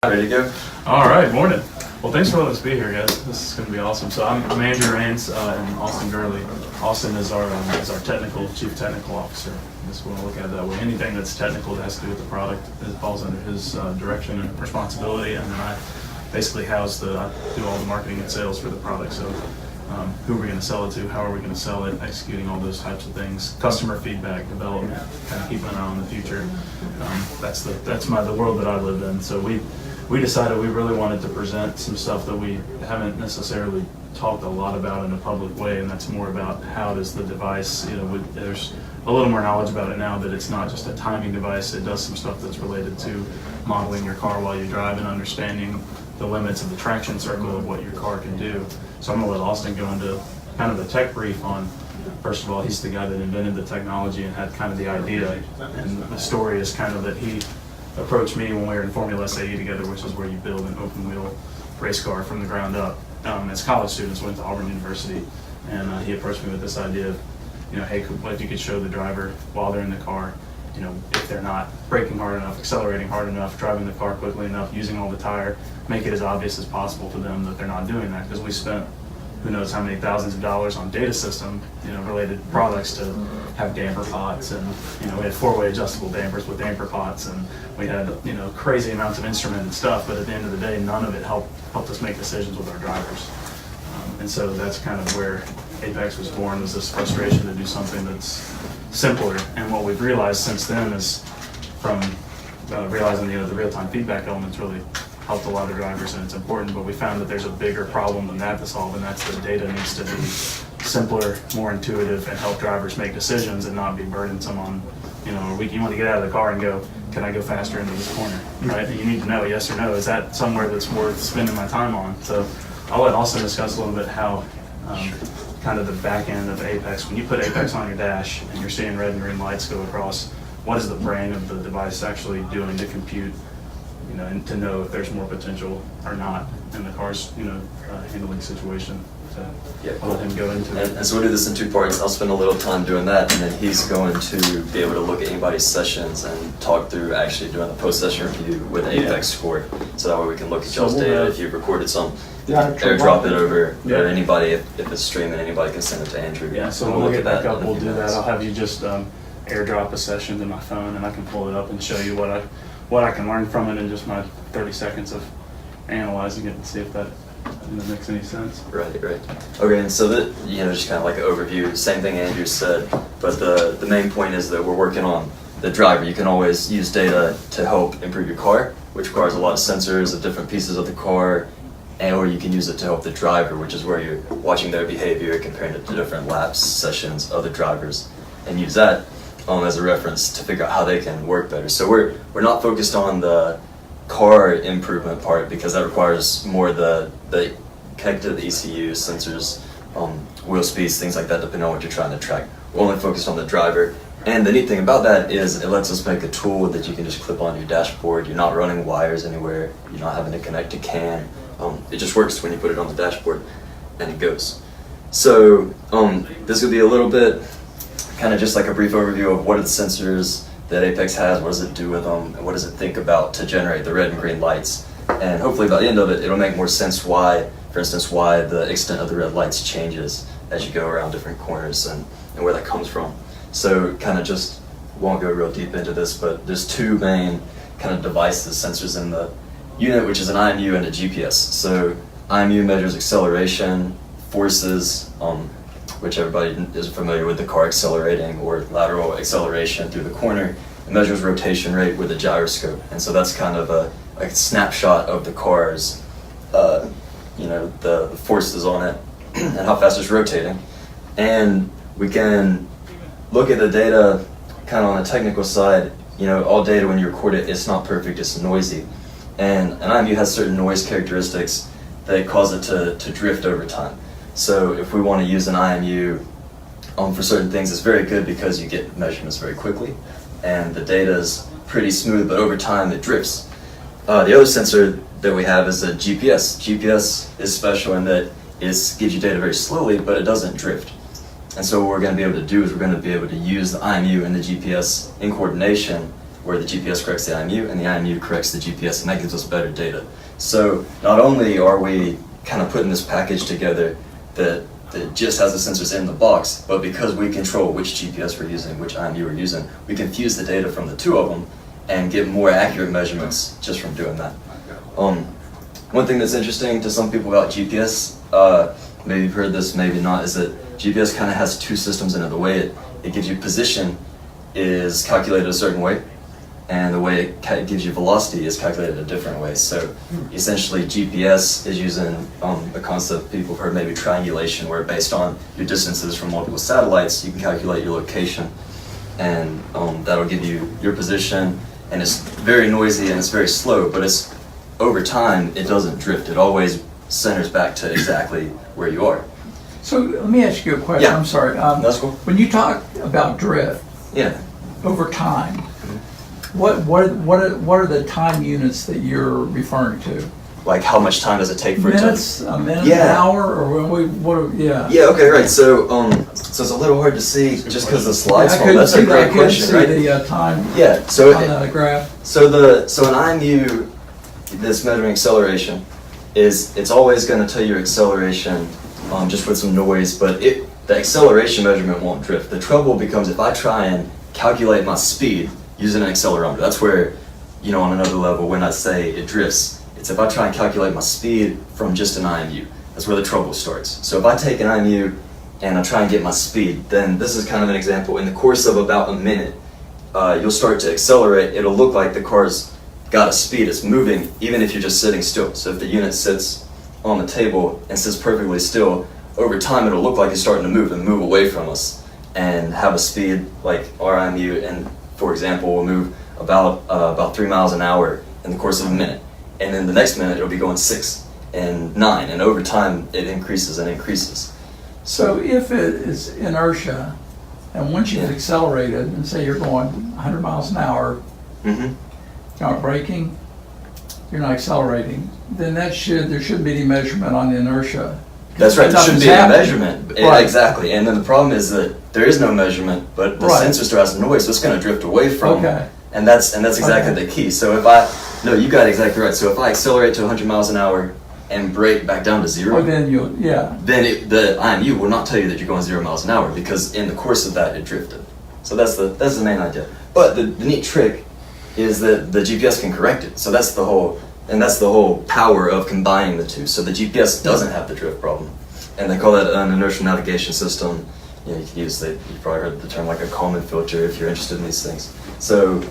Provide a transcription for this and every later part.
Ready to go? All right, morning. Well, thanks for letting us be here, guys. This is going to be awesome. So I'm Andrew Rains and Austin Gurley. Austin is our chief technical officer. I guess we want to look at it that way. Anything that's technical that has to do with the product falls under his direction and responsibility, and then I basically I do all the marketing and sales for the product. So who are we going to sell it to? How are we going to sell it? Executing all those types of things. Customer feedback, development, kind of keeping an eye on the future. That's the world that I live in. So we decided we really wanted to present some stuff that we haven't necessarily talked a lot about in a public way, and that's more about how does the device, there's a little more knowledge about it now that it's not just a timing device. It does some stuff that's related to modeling your car while you drive and understanding the limits of the traction circle of what your car can do. So I'm going to let Austin go into kind of the tech brief on, first of all, he's the guy that invented the technology and had kind of the idea, and the story is kind of that he approached me when we were in Formula SAE together, which is where you build an open wheel race car from the ground up. As college students, went to Auburn University, and he approached me with this idea of, hey, what if you could show the driver while they're in the car, if they're not braking hard enough, accelerating hard enough, driving the car quickly enough, using all the tire, make it as obvious as possible to them that they're not doing that, because we spent who knows how many thousands of dollars on data system, related products to have damper pots, and we had four-way adjustable dampers with damper pots, and we had crazy amounts of instrument and stuff. But at the end of the day, none of it helped us make decisions with our drivers. And so that's kind of where Apex was born, was this frustration to do something that's simpler. And what we've realized since then is, from realizing the real-time feedback elements really helped a lot of drivers, and it's important, but we found that there's a bigger problem than that to solve, and that's the data needs to be simpler, more intuitive, and help drivers make decisions and not be burdensome on, you want to get out of the car and go, can I go faster into this corner, right? And you need to know yes or no, is that somewhere that's worth spending my time on? So I'll let Austin discuss a little bit how kind of the back end of Apex, when you put Apex on your dash and you're seeing red and green lights go across, what is the brain of the device actually doing to compute, and to know if there's more potential or not in the car's, handling situation. So I'll let him go into it. And so we'll do this in two parts. I'll spend a little time doing that, and then he's going to be able to look at anybody's sessions and talk through actually doing the post-session review with Apex score. So that way we can look at y'all's data. If you've recorded some, airdrop it over or anybody, if it's streaming, anybody can send it to Andrew. Yeah, so when we get back up, we'll do that. I'll have you just airdrop a session to my phone, and I can pull it up and show you what I can learn from it in just my 30 seconds of analyzing it and see if that makes any sense. Right. Okay, and so that, just kind of like an overview, same thing Andrew said, but the main point is that we're working on the driver. You can always use data to help improve your car, which requires a lot of sensors of different pieces of the car, or you can use it to help the driver, which is where you're watching their behavior, comparing it to different laps, sessions of the drivers, and use that as a reference to figure out how they can work better. So we're not focused on the car improvement part, because that requires more the connected to the ECU, sensors, wheel speeds, things like that, depending on what you're trying to track. We're only focused on the driver. And the neat thing about that is it lets us make a tool that you can just clip on your dashboard. You're not running wires anywhere. You're not having to connect to CAN. It just works when you put it on the dashboard, and it goes. So this will be a little bit kind of just like a brief overview of what are the sensors that Apex has, what does it do with them, and what does it think about to generate the red and green lights. And hopefully by the end of it, it'll make more sense why, for instance, why the extent of the red lights changes as you go around different corners and where that comes from. So kind of just won't go real deep into this, but there's two main kind of devices, sensors in the unit, which is an IMU and a GPS. So IMU measures acceleration, forces, which everybody is familiar with, the car accelerating or lateral acceleration through the corner. It measures rotation rate with a gyroscope, and so that's kind of a snapshot of the car's, the forces on it and how fast it's rotating. And we can look at the data kind of on the technical side. All data when you record it, it's not perfect, it's noisy. And an IMU has certain noise characteristics that cause it to drift over time. So if we want to use an IMU for certain things, it's very good because you get measurements very quickly and the data is pretty smooth, but over time it drifts. The other sensor that we have is a GPS. GPS is special in that it gives you data very slowly, but it doesn't drift. And so what we're going to be able to do is we're going to be able to use the IMU and the GPS in coordination where the GPS corrects the IMU, and the IMU corrects the GPS, and that gives us better data. So not only are we kind of putting this package together that just has the sensors in the box, but because we control which GPS we're using, which IMU we're using, we can fuse the data from the two of them and get more accurate measurements just from doing that. One thing that's interesting to some people about GPS, maybe you've heard this, maybe not, is that GPS kind of has two systems in it. The way it gives you position is calculated a certain way, and the way it gives you velocity is calculated a different way. So essentially GPS is using a concept people have heard, maybe triangulation, where based on your distances from multiple satellites, you can calculate your location, and that'll give you your position, and it's very noisy and it's very slow, but it's over time it doesn't drift. It always centers back to exactly where you are. So let me ask you a question. Yeah. I'm sorry. That's cool. When you talk about drift Yeah. over time, what are the time units that you're referring to? Like how much time does it take for Minutes, it to... a minute, Yeah. an hour, or yeah. Yeah, okay, right. So so it's a little hard to see just because the slide's I small. couldn't That's see a that. I great couldn't question, see right? the time Yeah, so on the graph. So an IMU that's measuring acceleration it's always going to tell you acceleration just with some noise, but the acceleration measurement won't drift. The trouble becomes if I try and calculate my speed using an accelerometer. That's where, on another level, when I say it drifts, it's if I try and calculate my speed from just an IMU. That's where the trouble starts. So if I take an IMU and I try and get my speed, then this is kind of an example. In the course of about a minute, you'll start to accelerate. It'll look like the car's got a speed, it's moving, even if you're just sitting still. So if the unit sits on the table and sits perfectly still, over time it'll look like it's starting to move and move away from us and have a speed like our IMU, and for example, will move about 3 miles an hour in the course of a minute. And then the next minute it'll be going 6 and 9, and over time it increases and increases. So if it is inertia, and once you get accelerated, and say you're going 100 miles an hour, Mm-hmm. you're not braking, you're not accelerating, then there shouldn't be any measurement on the inertia. That's right, there shouldn't be a measurement. Right. Exactly, and then the problem is that there is no measurement, but the Right. sensor still has noise, so it's going to drift away from. Okay. And that's exactly Okay. the key. So you got it exactly right. So if I accelerate to 100 miles an hour and brake back down to 0, Or then the IMU will not tell you that you're going 0 miles an hour, because in the course of that it drifted. So that's the main idea. But the neat trick is that the GPS can correct it. So that's the whole power of combining the two. So the GPS doesn't have the drift problem, and they call that an inertial navigation system. You can use you probably heard the term like a Kalman filter if you're interested in these things. So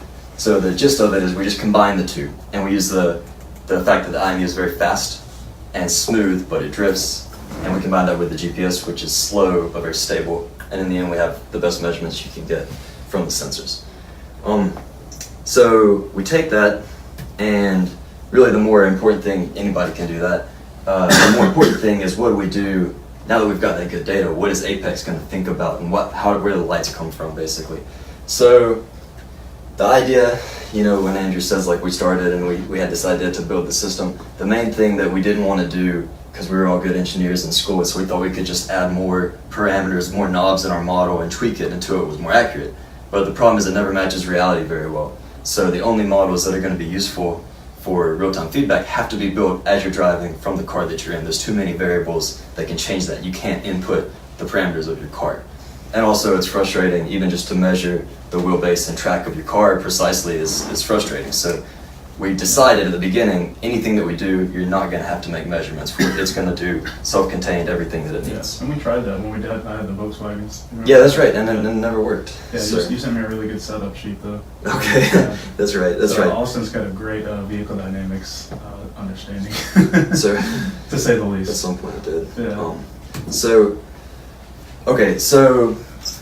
the gist of it is we just combine the two, and we use the fact that the IMU is very fast and smooth, but it drifts, and we combine that with the GPS, which is slow but very stable, and in the end we have the best measurements you can get from the sensors. So we take that, and really the more important thing, anybody can do that, the more important thing is what do we do now that we've got that good data? What is Apex going to think about, and where the lights come from, basically? So the idea, when Andrew says like we started and we had this idea to build the system, the main thing that we didn't want to do, because we were all good engineers in school, so we thought we could just add more parameters, more knobs in our model and tweak it until it was more accurate. But the problem is it never matches reality very well. So the only models that are going to be useful for real-time feedback have to be built as you're driving from the car that you're in. There's too many variables that can change that. You can't input the parameters of your car. And also it's frustrating, even just to measure the wheelbase and track of your car precisely is frustrating. So we decided at the beginning, anything that we do, you're not going to have to make measurements for it. It's going to do self-contained everything that it needs. And we tried that when I had the Volkswagens. Remember? Yeah, that's right, and it never worked. Yeah, So- you sent me a really good setup sheet though. Okay, Yeah. that's right, that's So right. Austin's got a great vehicle dynamics understanding, So to say the at least. some point it did. Yeah. So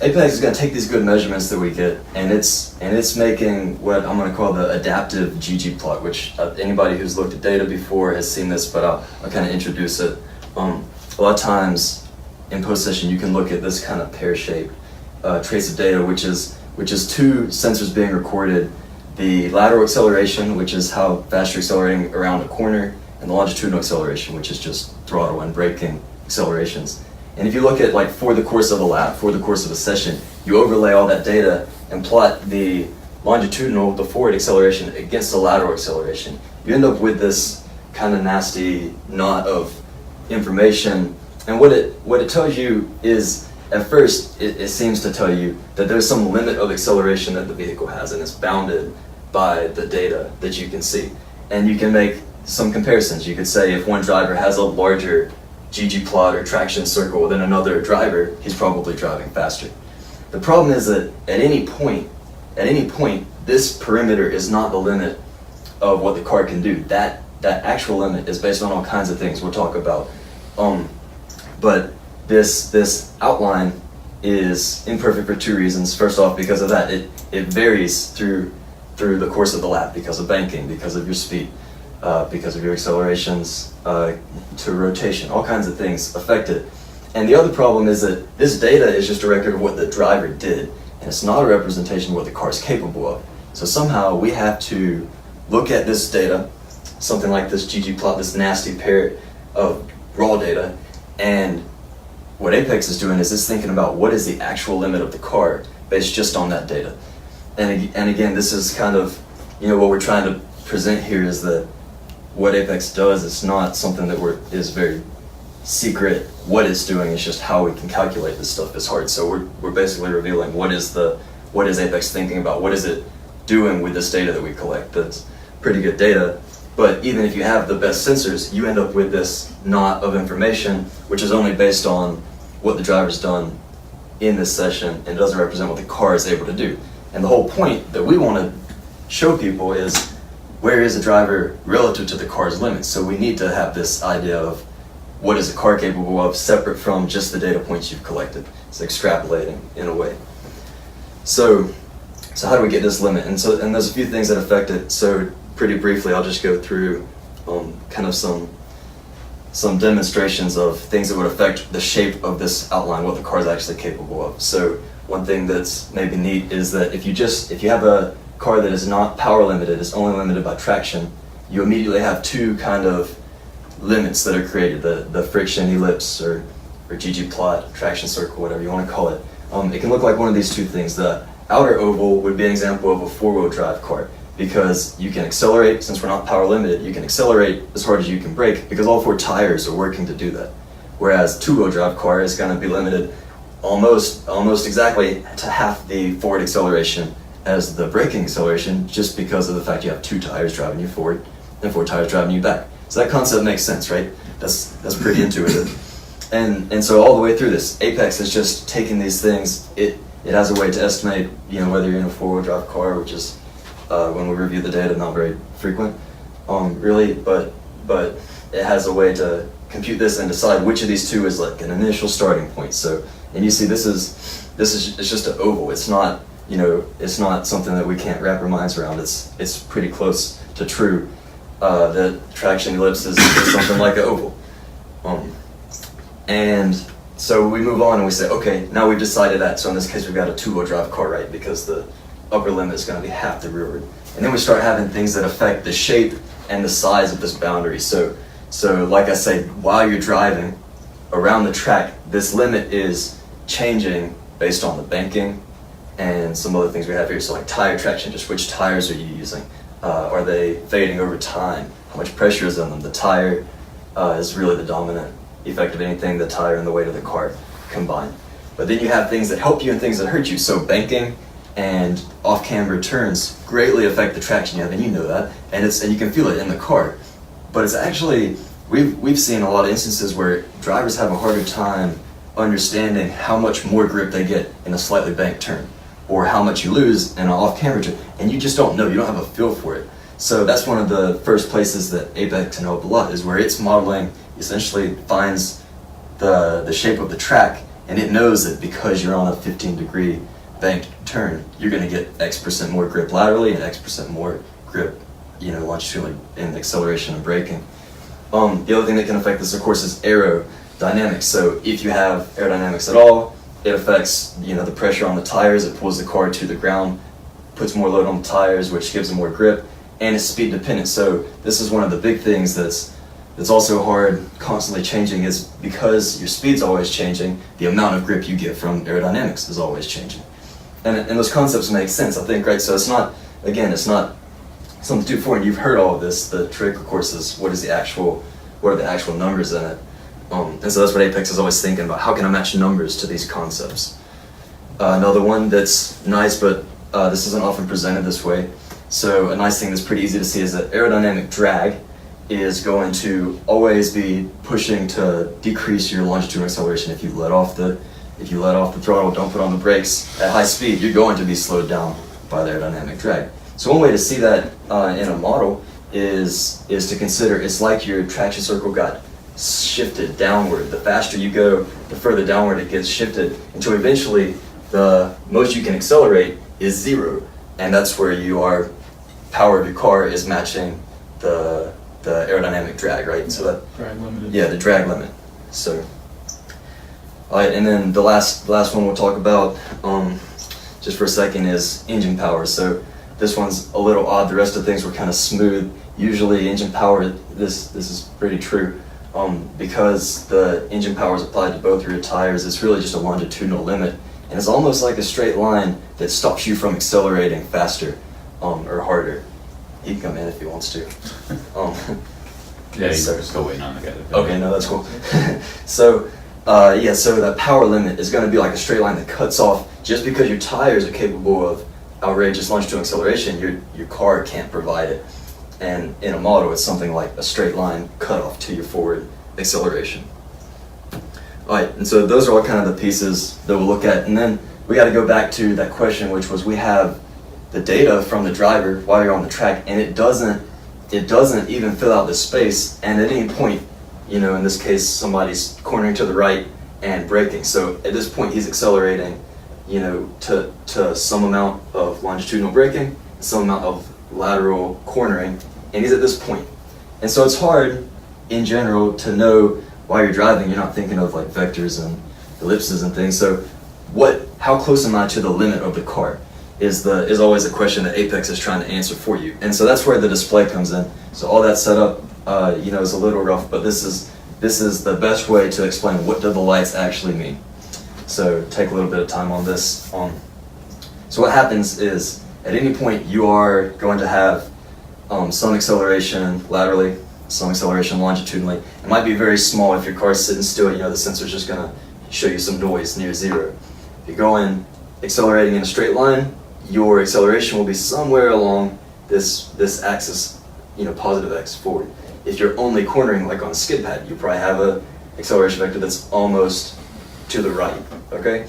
Apex is going to take these good measurements that we get, and it's making what I'm going to call the adaptive GG plot, which anybody who's looked at data before has seen this, but I'll kind of introduce it. A lot of times in post-session you can look at this kind of pear-shaped trace of data, which is two sensors being recorded: the lateral acceleration, which is how fast you're accelerating around a corner, and the longitudinal acceleration, which is just throttle and braking accelerations. And if you look at for the course of a lap, for the course of a session, you overlay all that data and plot the longitudinal, the forward acceleration, against the lateral acceleration, you end up with this kind of nasty knot of information. And what it tells you is, at first, it seems to tell you that there's some limit of acceleration that the vehicle has, and it's bounded by the data that you can see. And you can make some comparisons. You could say if one driver has a larger ggplot or traction circle than another driver, he's probably driving faster. The problem is that at any point, this perimeter is not the limit of what the car can do. That actual limit is based on all kinds of things we'll talk about. But this outline is imperfect for two reasons. First off, because of that, it varies through the course of the lap, because of banking, because of your speed, because of your accelerations to rotation. All kinds of things affect it. And the other problem is that this data is just a record of what the driver did, and it's not a representation of what the car is capable of. So somehow we have to look at this data, something like this ggplot, this nasty pair of raw data, and what Apex is doing is it's thinking about what is the actual limit of the car based just on that data. And again, this is kind of, what we're trying to present here is that what Apex does is not something that is very secret. What it's doing is just how we can calculate this stuff is hard. So we're basically revealing what is Apex thinking about, what is it doing with this data that we collect. That's pretty good data. But even if you have the best sensors, you end up with this knot of information, which is only based on what the driver's done in this session, and it doesn't represent what the car is able to do. And the whole point that we want to show people is, where is the driver relative to the car's limits? So we need to have this idea of what is the car capable of, separate from just the data points you've collected. It's extrapolating in a way. So how do we get this limit? And there's a few things that affect it. So pretty briefly, I'll just go through kind of some demonstrations of things that would affect the shape of this outline, what the car is actually capable of. So one thing that's maybe neat is that if you have a car that is not power limited, is only limited by traction, you immediately have two kind of limits that are created, the friction ellipse or ggplot, traction circle, whatever you want to call it. It can look like one of these two things. The outer oval would be an example of a four-wheel drive car, because you can accelerate, since we're not power limited, you can accelerate as hard as you can brake because all four tires are working to do that. Whereas two-wheel drive car is going to be limited almost exactly to half the forward acceleration as the braking acceleration, just because of the fact you have two tires driving you forward and four tires driving you back. So that concept makes sense, right? That's pretty intuitive. And so all the way through this, Apex is just taking these things. It has a way to estimate, whether you're in a four-wheel drive car, which is when we review the data, not very frequent, really, but it has a way to compute this and decide which of these two is like an initial starting point. So, and you see, it's just an oval. It's not, it's not something that we can't wrap our minds around. It's pretty close to true. The traction ellipse is something like an oval. And so we move on and we say, okay, now we've decided that. So in this case, we've got a two-wheel drive car, right? Because the upper limit is going to be half the rearward. And then we start having things that affect the shape and the size of this boundary. So like I said, while you're driving around the track, this limit is changing based on the banking and some other things we have here. So like tire traction, just which tires are you using? Are they fading over time? How much pressure is on them? The tire is really the dominant effect of anything, the tire and the weight of the car combined. But then you have things that help you and things that hurt you. So banking and off-camber turns greatly affect the traction you have, and you know that, and you can feel it in the car. But it's actually, we've seen a lot of instances where drivers have a harder time understanding how much more grip they get in a slightly banked turn, or how much you lose in an off-camber turn, and you just don't know, you don't have a feel for it. So that's one of the first places that Apex can help a lot, is where its modeling essentially finds the shape of the track, and it knows that because you're on a 15-degree banked turn, you're going to get X% more grip laterally and X% more grip, longitudinally in acceleration and braking. The other thing that can affect this, of course, is aerodynamics. So if you have aerodynamics at all, it affects, the pressure on the tires. It pulls the car to the ground, puts more load on the tires, which gives them more grip, and it's speed dependent. So this is one of the big things that's also hard, constantly changing, is because your speed's always changing, the amount of grip you get from aerodynamics is always changing. and those concepts make sense, I think, right? So it's not, again, it's not something too foreign. You've heard all of this. The trick, of course, is what are the actual numbers in it? And so that's what Apex is always thinking about. How can I match numbers to these concepts? Another one that's nice, but this isn't often presented this way. So a nice thing that's pretty easy to see is that aerodynamic drag is going to always be pushing to decrease your longitudinal acceleration. If you let off the throttle, don't put on the brakes at high speed, you're going to be slowed down by the aerodynamic drag. So one way to see that in a model is to consider it's like your traction circle got shifted downward. The faster you go, the further downward it gets shifted until eventually the most you can accelerate is 0, and that's where your power of your car is matching the aerodynamic drag, right? So that Drag limited. yeah, the drag limit. So, all right, and then the last one we'll talk about just for a second is engine power. So this one's a little odd. The rest of the things were kind of smooth. Usually engine power, this is pretty true. Because the engine power is applied to both rear tires, it's really just a longitudinal limit, and it's almost like a straight line that stops you from accelerating faster or harder. He can come in if he wants to. Yeah, he's so- still waiting on the guy. Okay, no, that's cool. So, so that power limit is going to be like a straight line that cuts off. Just because your tires are capable of outrageous longitudinal acceleration, your car can't provide it. And in a model, it's something like a straight line cutoff to your forward acceleration. All right, and so those are all kind of the pieces that we'll look at. And then we got to go back to that question, which was we have the data from the driver while you're on the track, and it doesn't even fill out the space. And at any point, in this case, somebody's cornering to the right and braking. So at this point, he's accelerating, to some amount of longitudinal braking, some amount of lateral cornering, and he's at this point. And so it's hard in general to know while you're driving. You're not thinking of like vectors and ellipses and things. So how close am I to the limit of the car is always a question that Apex is trying to answer for you. And so that's where the display comes in. So all that setup is a little rough, but this is the best way to explain what do the lights actually mean. So take a little bit of time on this. So what happens is at any point you are going to have some acceleration laterally, some acceleration longitudinally. It might be very small. If your car's sitting still, the sensor's just going to show you some noise near 0. If you're going accelerating in a straight line, your acceleration will be somewhere along this axis, positive x forward. If you're only cornering like on a skid pad, you probably have a acceleration vector that's almost to the right, okay?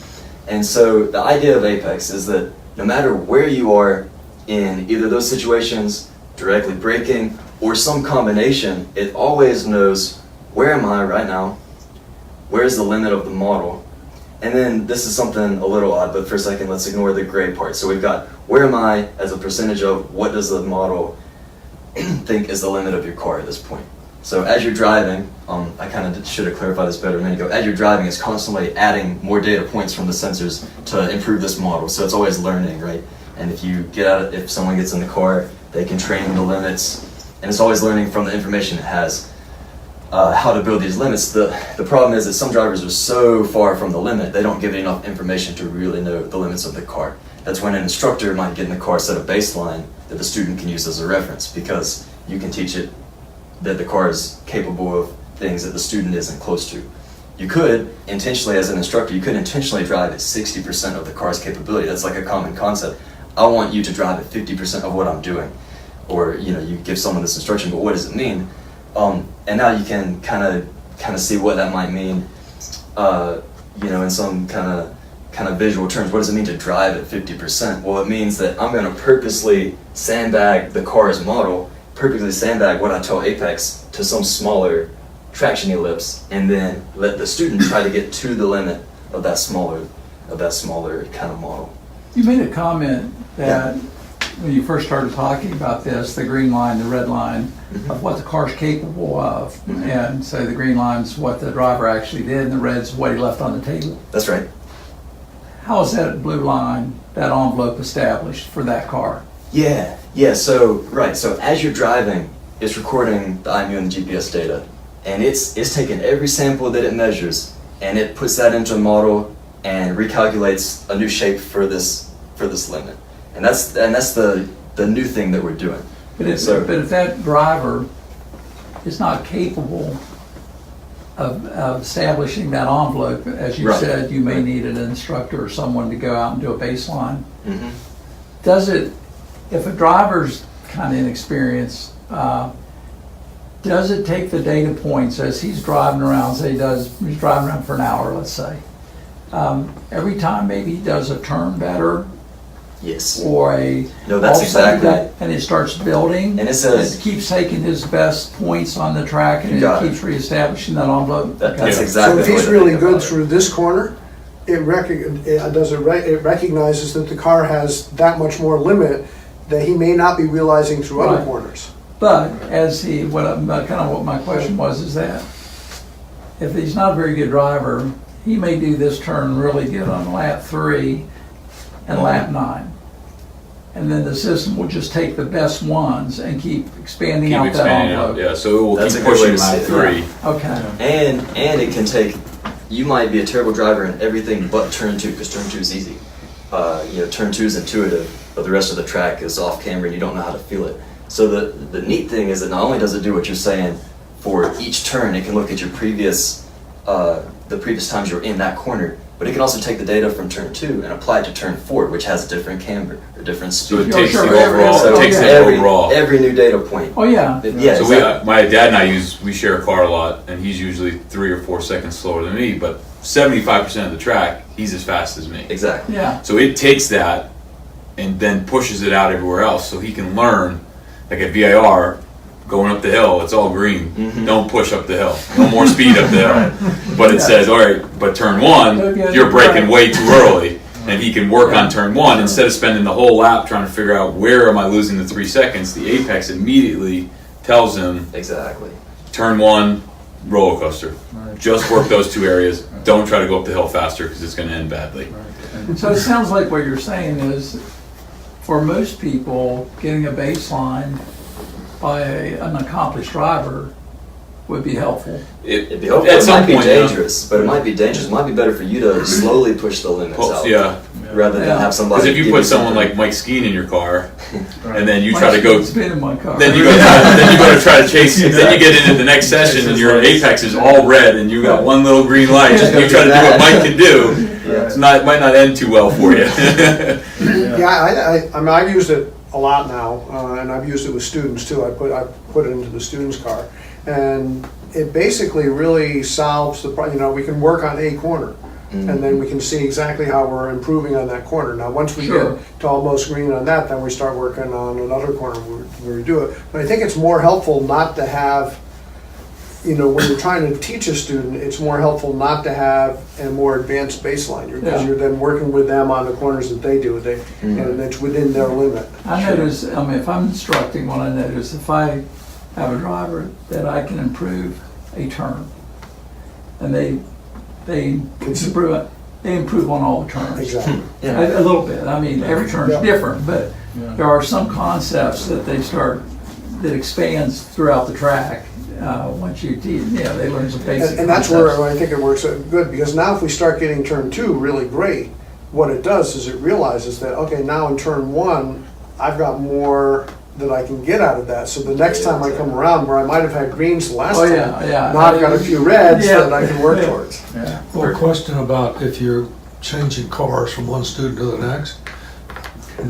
And so the idea of Apex is that no matter where you are in either of those situations, directly braking or some combination, it always knows where am I right now, where's the limit of the model, and then this is something a little odd, but for a second let's ignore the gray part. So we've got where am I as a percentage of what does the model think is the limit of your car at this point. So as you're driving, I kind of should have clarified this better a minute ago, as you're driving it's constantly adding more data points from the sensors to improve this model, so it's always learning, right? And if someone gets in the car, they can train the limits, and it's always learning from the information it has how to build these limits. The problem is that some drivers are so far from the limit, they don't give it enough information to really know the limits of the car. That's when an instructor might get in the car, set a baseline that the student can use as a reference, because you can teach it that the car is capable of things that the student isn't close to. You could intentionally, as an instructor, drive at 60% of the car's capability. That's like a common concept. I want you to drive at 50% of what I'm doing. Or, you give someone this instruction, but what does it mean? And now you can kind of see what that might mean, in some kind of visual terms. What does it mean to drive at 50%? Well, it means that I'm going to purposely sandbag the car's model, purposely sandbag what I tell Apex to some smaller traction ellipse, and then let the student try to get to the limit of that smaller kind of model. You made a comment that when you first started talking about this, the green line, the red line, of what the car's capable of, and so the green line's what the driver actually did, and the red's what he left on the table. That's right. How is that blue line, that envelope established for that car? Yeah. So as you're driving, it's recording the IMU and the GPS data, and it's taking every sample that it measures, and it puts that into a model and recalculates a new shape for this for this limit. And that's the new thing that we're doing. But if that driver is not capable of establishing that envelope, as you Right. said, you may need an instructor or someone to go out and do a baseline. Mm-hmm. Does it, if a driver's kind of inexperienced, does it take the data points as he's driving around, say he's driving around for an hour, let's say, every time maybe he does a turn better Yes. or a... No, that's all of a sudden exactly. and it starts building. And it says- It keeps taking his best points on the track and You got it it. keeps reestablishing that envelope. That's Okay. exactly. So if he's what I really think good about it. through this corner, it recognizes that the car has that much more limit that he may not be realizing through other Right. corners. But as he, what my question was is that if he's not a very good driver, he may do this turn really good on lap 3 and lap 9. And then the system will just take the best ones and keep expanding Keep out expanding that out, envelope. yeah, so it will That's keep a good way pushing to lap see it. 3. Okay. And it can take. You might be a terrible driver in everything but turn 2, because turn 2 is easy. Turn 2 is intuitive, but the rest of the track is off camera and you don't know how to feel it. So the neat thing is that not only does it do what you're saying for each turn, it can look at your previous the previous times you were in that corner, but it can also take the data from turn 2 and apply it to turn 4, which has a different camber or different So speed. it takes sure, the overall, So it takes the every, overall. every new data point. Oh, yeah. Yeah, So exactly. my dad and I we share a car a lot, and he's usually 3 or 4 seconds slower than me, but 75% of the track, he's as fast as me. Exactly. Yeah. So it takes that and then pushes it out everywhere else, so he can learn, like at VIR, going up the hill, it's all green. Mhm. Don't push up the hill. No more speed up the hill. But it Yeah. says, all right, but turn 1, Okay, you're braking right. way too early. And he can work Yeah. on turn 1 instead of spending the whole lap trying to figure out where am I losing the 3 seconds. The Apex immediately tells him, Exactly. turn 1, roller coaster. Just work those 2 areas. Don't try to go up the hill faster because it's going to end badly. So it sounds like what you're saying is, for most people, getting a baseline by an accomplished driver would be helpful. It'd be helpful. At It some might be point, yeah. dangerous, but it might be dangerous. It might be better for you to slowly push the limits out, Yeah. rather than Yeah. have somebody. Because if you give put someone something- like Mike Skeen in your car, Right. and then you try to go, It's been in my car. then you go to try to chase, then you get into the next session and your Apex is all red and you got one little green light. You try to do what Mike can do. It's not, might not end too well for you. Yeah, I mean, I've used it a lot now, and I've used it with students too. I put it into the student's car, and it basically really solves the problem. We can work on a corner, and then we can see exactly how we're improving on that corner. Now, once we Sure. get to almost green on that, then we start working on another corner where we do it. But I think it's more helpful not to have, when you're trying to teach a student, it's more helpful not to have a more advanced baseline, because Yeah. you're then working with them on the corners that they do, and it's within their limit. I notice, if I'm instructing, what I notice, if I have a driver that I can improve a turn, and they improve on all the turns. Exactly. Yeah. A little bit. I mean, every turn's Yeah. different, but there are some concepts that that expands throughout the track. Once you teach, they learn some basic And that's concepts. where I think it works out good, because now if we start getting turn 2 really great, what it does is it realizes that, okay, now in turn 1, I've got more that I can get out of that. So the next time I come around, where I might have had greens the last Oh, time, yeah. now I've got a few reds Yeah. that I can work Yeah. towards. Yeah. Well, a question about if you're changing cars from one student to the next.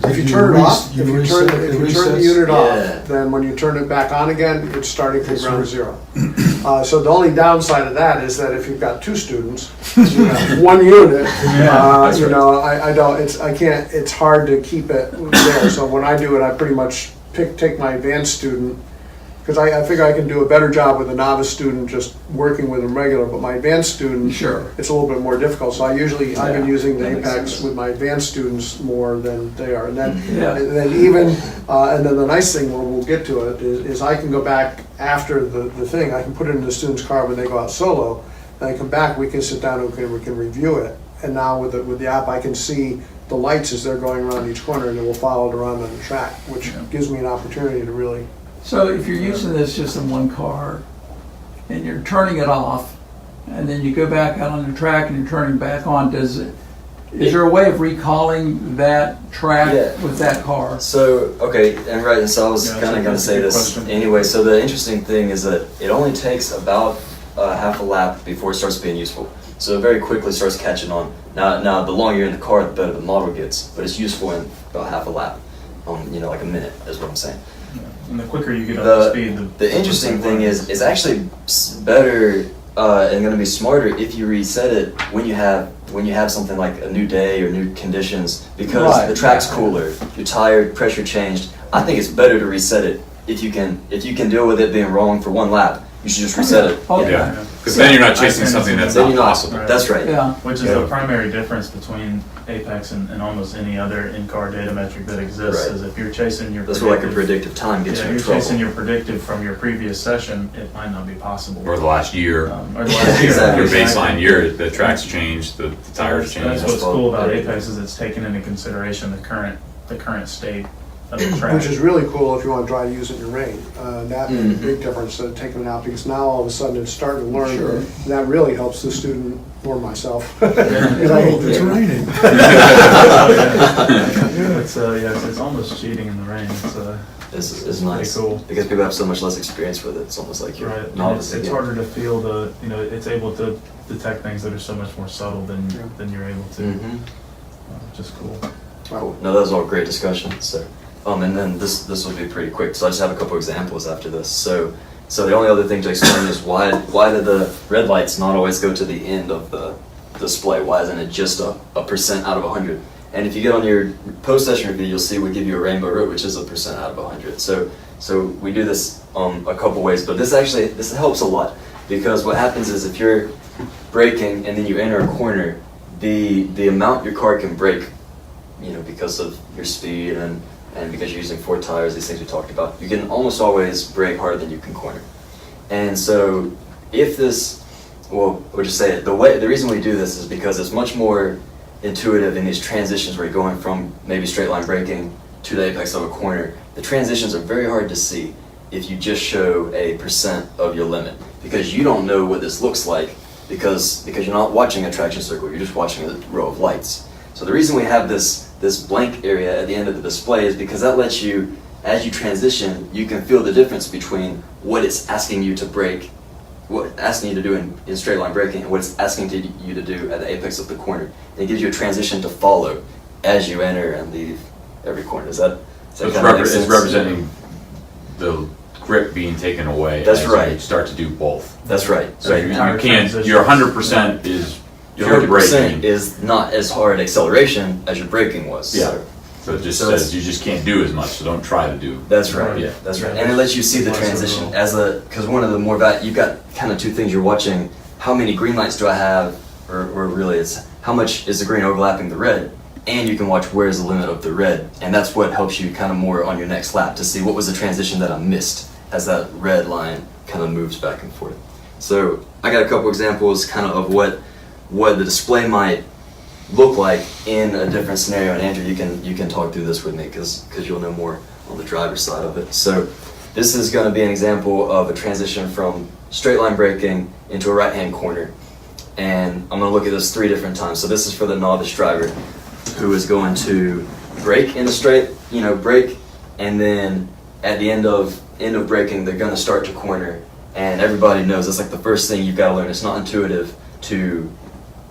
If you turn it off, if you turn reset the resets? unit Yeah. off, then when you turn it back on again, it's starting from ground zero. So the only downside of that is that if you've got 2 students, you have 1 unit, it's hard to keep it there. So when I do it, I pretty much take my advanced student, because I figure I can do a better job with a novice student just working with them regular, but my advanced student, Sure. it's a little bit more difficult. So I've been using the that makes Apex sense. with my advanced students more than they are. And then, Yeah. and then the nice thing, when we'll get to it, is I can go back after the thing, I can put it in the student's car when they go out solo, then I come back, we can sit down and we can review it. And now with the app, I can see the lights as they're going around each corner, and it will follow it around on the track, which gives me an opportunity to really. So if you're using this just in one car, and you're turning it off, and then you go back out on the track and you're turning back on, Is there a way of recalling that track Yeah. with that car? So, okay, and right, and so I was Yeah, kind of going to that's a say good this question. anyway. So the interesting thing is that it only takes about half a lap before it starts being useful. So it very quickly starts catching on. Now the longer you're in the car, the better the model gets, but it's useful in about half a lap, like a minute is what I'm saying. And the quicker you get up to speed, The interesting thing is, it's actually better and going to be smarter if you reset it when you have something like a new day or new conditions, because Right. the track's cooler, you're tired, pressure changed. I think it's better to reset it if you can deal with it being wrong for one lap. You should just reset it. Okay. Yeah, because then you're not chasing something that's Then not you're not. possible. Right. That's right. Yeah. which is the primary difference between Apex and almost any other in-car data metric that exists, Right. is if you're chasing your That's where like a predictive time gets yeah, you in if you're chasing trouble. your predictive from your previous session, it might not be possible. Or the last year, Or the last year. Exactly. your baseline year, the track's changed, the tires That's changed. what's cool about Apex, is it's taking into consideration the current state of the track. Which is really cool if you want to try to use it in your rain. That made a big difference, taking it out, because now all of a sudden it's starting to learn. Sure. And that really helps the student or myself. Oh, it's raining. It's almost cheating in the rain. It's pretty nice cool. because people have so much less experience with it. It's almost like you're Right. And novice it's again. harder to feel it's able to detect things that are so much more subtle than you're able to, Mhm. which is cool. Cool. No, that was all great discussion. So, and then this will be pretty quick. So I just have a couple examples after this. So the only other thing to explain is why do the red lights not always go to the end of the display? Why isn't it just a percent out of 100? And if you get on your post-session review, you'll see we give you a rainbow road, which is a percent out of 100. So we do this a couple ways, but this helps a lot, because what happens is if you're braking and then you enter a corner, the amount your car can brake, because of your speed and because you're using 4 tires, these things we talked about, you can almost always brake harder than you can corner. And so we'll just say it, the reason we do this is because it's much more intuitive in these transitions where you're going from maybe straight line braking to the apex of a corner. The transitions are very hard to see if you just show a percent of your limit, because you don't know what this looks like because you're not watching a traction circle, you're just watching a row of lights. So the reason we have this blank area at the end of the display is because that lets you, as you transition, you can feel the difference between what it's asking you to brake, what it's asking you to do in straight line braking, and what it's asking you to do at the apex of the corner. And it gives you a transition to follow as you enter and leave every corner. So it's representing the grip being taken away. That's as right. You start to do both. That's right. So you Entire can't, transition. your 100% is Your pure 100% braking. is not as hard acceleration as your braking was. Yeah. So So it just So says it's- you just can't do as much, so don't try to do. that's right. Right. Yeah. That's right. Yeah. And it lets you see the Less of a transition role. because one of the more you've got kind of 2 things you're watching. How many green lights do I have, or really it's how much is the green overlapping the red, and you can watch where's the limit of the red, and that's what helps you kind of more on your next lap to see what was the transition that I missed as that red line kind of moves back and forth. So I got a couple examples kind of what the display might look like in a different scenario. And Andrew, you can talk through this with me because you'll know more on the driver's side of it. So this is going to be an example of a transition from straight line braking into a right hand corner, and I'm going to look at this 3 different times. So this is for the novice driver who is going to brake in the straight, brake, and then at the end of braking they're going to start to corner. And everybody knows that's like the first thing you've got to learn. It's not intuitive to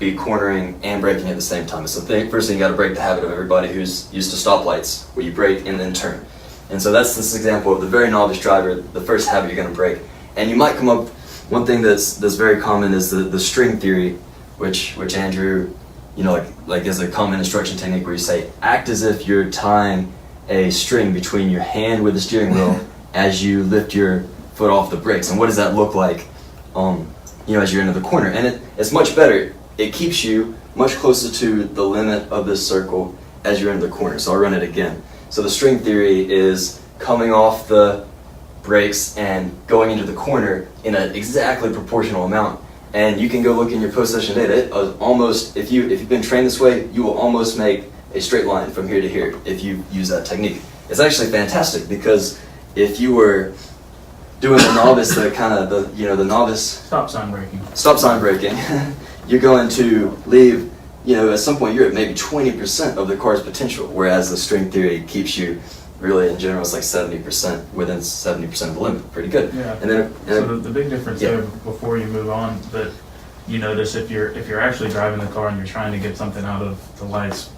be cornering and braking at the same time. It's the first thing you got to break the habit of everybody who's used to stoplights, where you brake and then turn. And so that's this example of the very novice driver, the first habit you're going to break. And you might come up, one thing that's very common is the string theory, which Andrew, like is a common instruction technique where you say, act as if you're tying a string between your hand with the steering wheel as you lift your foot off the brakes. And what does that look like, as you're into the corner? And it's much better. It keeps you much closer to the limit of this circle as you're in the corner. So I'll run it again. So the string theory is coming off the brakes and going into the corner in an exactly proportional amount. And you can go look in your post-session data. It almost, if you've been trained this way, you will almost make a straight line from here to here if you use that technique. It's actually fantastic, because if you were doing the novice, the novice Stop sign braking. stop sign braking, you're going to leave you know, at some point you're at maybe 20% of the car's potential, whereas the string theory keeps you really, in general, it's like 70%, within 70% of the limit. Pretty good. Yeah. And then, So the big difference Yeah. there, before you move on, that you notice if you're actually driving the car and you're trying to get something out of the lights,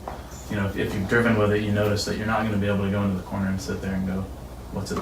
you know, if you've driven with it, you notice that you're not going to be able to go into the corner and sit there and go, what's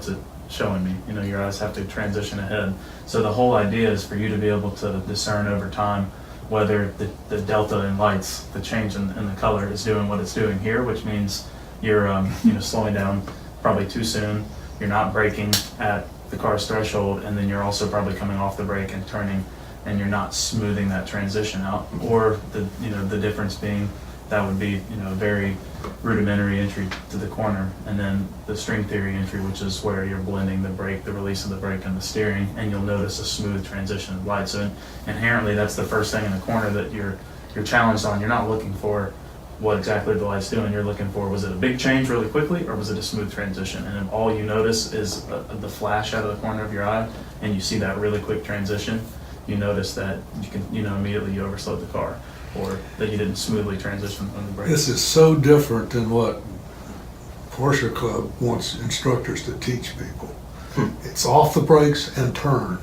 it showing me? You know, your eyes have to transition ahead. So the whole idea is for you to be able to discern over time whether the delta in lights, the change in the color, is doing what it's doing here, which means you're you know, slowing down probably too soon, you're not braking at the car's threshold, and then you're also probably coming off the brake and turning, and you're not smoothing that transition out. Or the difference being that would be, you know, a very rudimentary entry to the corner, and then the string theory entry, which is where you're blending the brake, the release of the brake, and the steering, and you'll notice a smooth transition of light. So inherently, that's the first thing in the corner that you're challenged on. You're not looking for what exactly the light's doing. You're looking for, was it a big change really quickly, or was it a smooth transition? And if all you notice is the flash out of the corner of your eye, and you see that really quick transition, you notice that you can, you know, immediately you overslowed the car, or that you didn't smoothly transition on the brake. This is so different than what Porsche Club wants instructors to teach people. It's off the brakes and turn.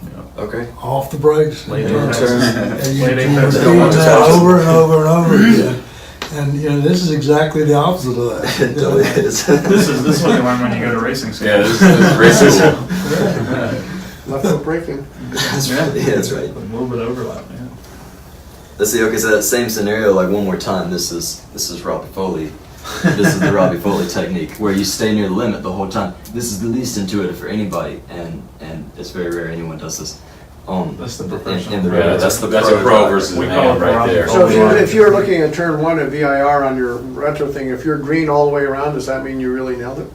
Yeah. okay. Off the brakes and Late turn. apex. And you Late can apex. repeat that over and over and over again. And you know, this is exactly the opposite of that. It totally is. This is what you learn when you go to racing school. Yeah, this is race school. Left foot braking. That's right. Yeah, that's right. A little bit overlap, yeah. Let's see. Okay, so that same scenario, like one more time. This is Robbie Foley. This is the Robbie Foley technique, where you stay near the limit the whole time. This is the least intuitive for anybody, and it's very rare anyone does this. That's the professional. in the Yeah, road. that's the a pro driver. versus We an call am it right Robbie there. So Foley. if you're looking at turn 1 at VIR on your retro thing, if you're green all the way around, does that mean you really nailed it?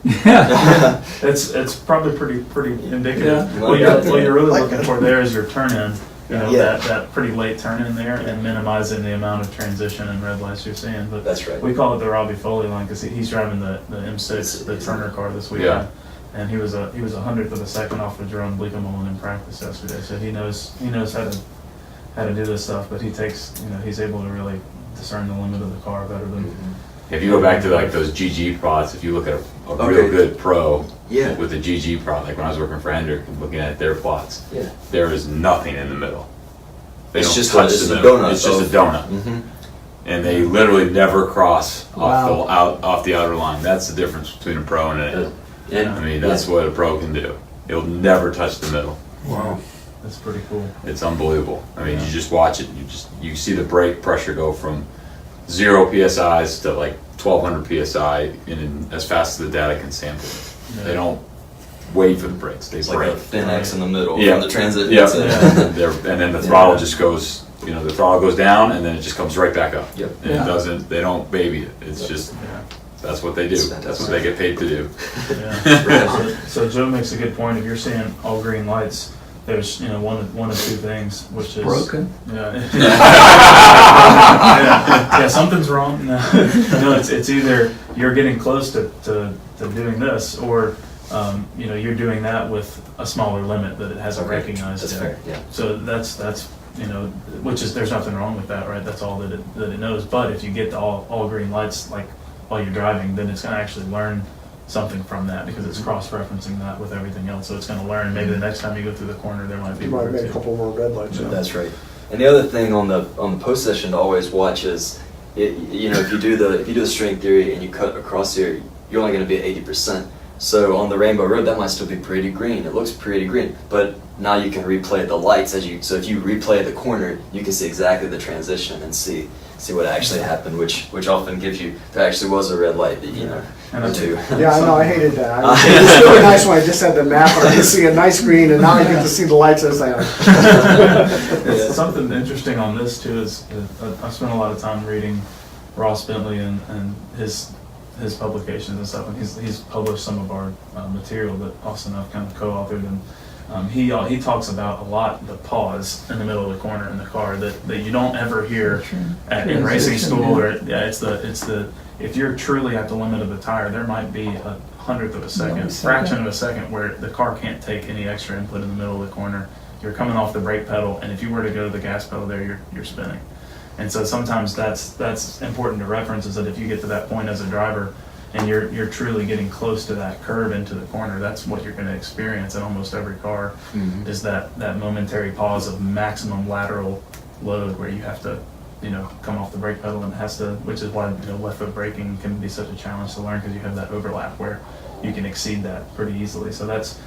It's probably pretty indicative. Yeah. What you're really looking for there is your turn in. You know, Yeah. that pretty late turn in there, and minimizing the amount of transition and red lights you're seeing. But That's right. we call it the Robbie Foley line because he's driving the M6, the Turner car this weekend. Yeah. And he was a 100th of a second off of Jerome Bleekemolen in practice yesterday. So he knows how to do this stuff, but he's able to really discern the limit of the car better than. If you go back to like those GG prods, if you look at a Okay. real good pro Yeah. with a GG prod, like when I was working for Hendrick and looking at their plots, Yeah. there is nothing in the middle. They It's don't just touch it's the a middle. donut. It's just a donut. Mm-hmm. And they literally never cross Wow. off the outer line. That's the difference between a pro and an And I mean, that's what a pro can do. It'll never touch the middle. Wow. That's pretty cool. It's unbelievable. I mean, Yeah. you just watch it. You see the brake pressure go from 0 psi's to like 1200 psi in as fast as the data can sample it. Yeah. They don't wait for the brakes. They It's like brake. a thin X in the middle Yeah. from the transit. Yeah. That's it. And then the throttle just goes. You know, the throttle goes down and then it just comes right back up. Yep. And Yeah. it doesn't. They don't baby it. It's just Yeah. that's what they do. It's That's what they get paid to do. Yeah. So Joe makes a good point. If you're seeing all green lights, there's one of two things, which is Broken. Yeah. Yeah, something's wrong. No, it's either you're getting close to doing this, or you're doing that with a smaller limit that it hasn't Okay. recognized That's yet. fair. Yeah. So that's which is, there's nothing wrong with that, right? That's all that it knows. But if you get to all green lights like while you're driving, then it's going to actually learn something from that, because it's cross-referencing that with everything else. So it's going to learn. Maybe the next time you go through the corner, there might be You one might or make a two. couple more red lights. Yeah. That's right. And the other thing on the post session to always watch is, if you do the string theory and you cut across here, you're only going to be at 80%. So on the Rainbow Road, that might still be pretty green. It looks pretty green, but now you can replay the lights so if you replay the corner, you can see exactly the transition and see what actually happened, which often gives you, there actually was a red light, And or two. Yeah, I know, I hated that. It's really nice when I just had the map and I could see a nice green, and now I get to see the lights as they are. It's something interesting on this too is I've spent a lot of time reading Ross Bentley and his publications and stuff, and he's published some of our material that Austin and I've kind of co-authored, and he talks about a lot the pause in the middle of the corner in the car that you don't ever hear in racing school, or it's the if you're truly at the limit of the tire, there might be a 100th of a second, fraction of a second, where the car can't take any extra input in the middle of the corner. You're coming off the brake pedal, and if you were to go to the gas pedal there, you're spinning. And so sometimes that's important to reference, is that if you get to that point as a driver and you're truly getting close to that curve into the corner, that's what you're going to experience in almost every car, is that momentary pause of maximum lateral load where you have to, come off the brake pedal, and it has to, which is why, left foot braking can be such a challenge to learn, because you have that overlap where you can exceed that pretty easily. So that's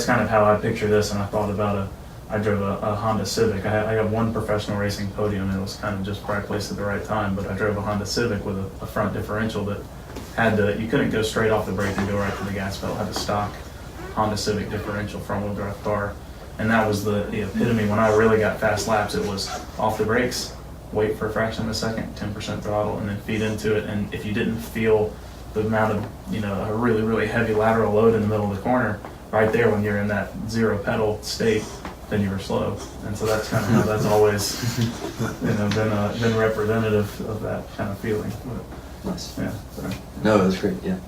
kind of how I picture this, and I thought about I drove a Honda Civic. I got one professional racing podium, and it was kind of just right place at the right time, but I drove a Honda Civic with a front differential that you couldn't go straight off the brake and go right to the gas pedal. Had a stock Honda Civic differential front wheel drive car. And that was the epitome. When I really got fast laps, it was off the brakes, wait for a fraction of a second, 10% throttle, and then feed into it. And if you didn't feel the amount of, a really, really heavy lateral load in the middle of the corner, right there when you're in that zero pedal state, then you were slow. And so that's kind of how that's always been representative of that kind of feeling. But, Nice. yeah. So. No, that's great. Yeah.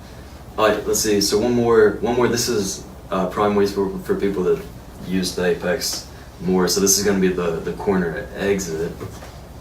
All right. Let's see. So one more. This is prime ways for people that use the Apex more. So this is going to be the corner exit,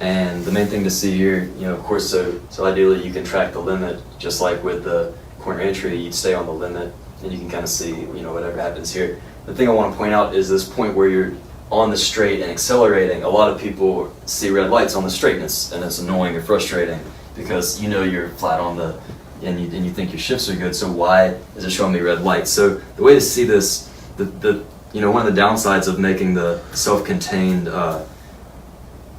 and the main thing to see here, of course. So ideally you can track the limit, just like with the corner entry. You'd stay on the limit, and you can kind of see whatever happens here. The thing I want to point out is this point where you're on the straight and accelerating. A lot of people see red lights on the straight, and it's annoying or frustrating, because you're flat on the, and you think your shifts are good, so why is it showing me red lights? So the way to see this, one of the downsides of making the self-contained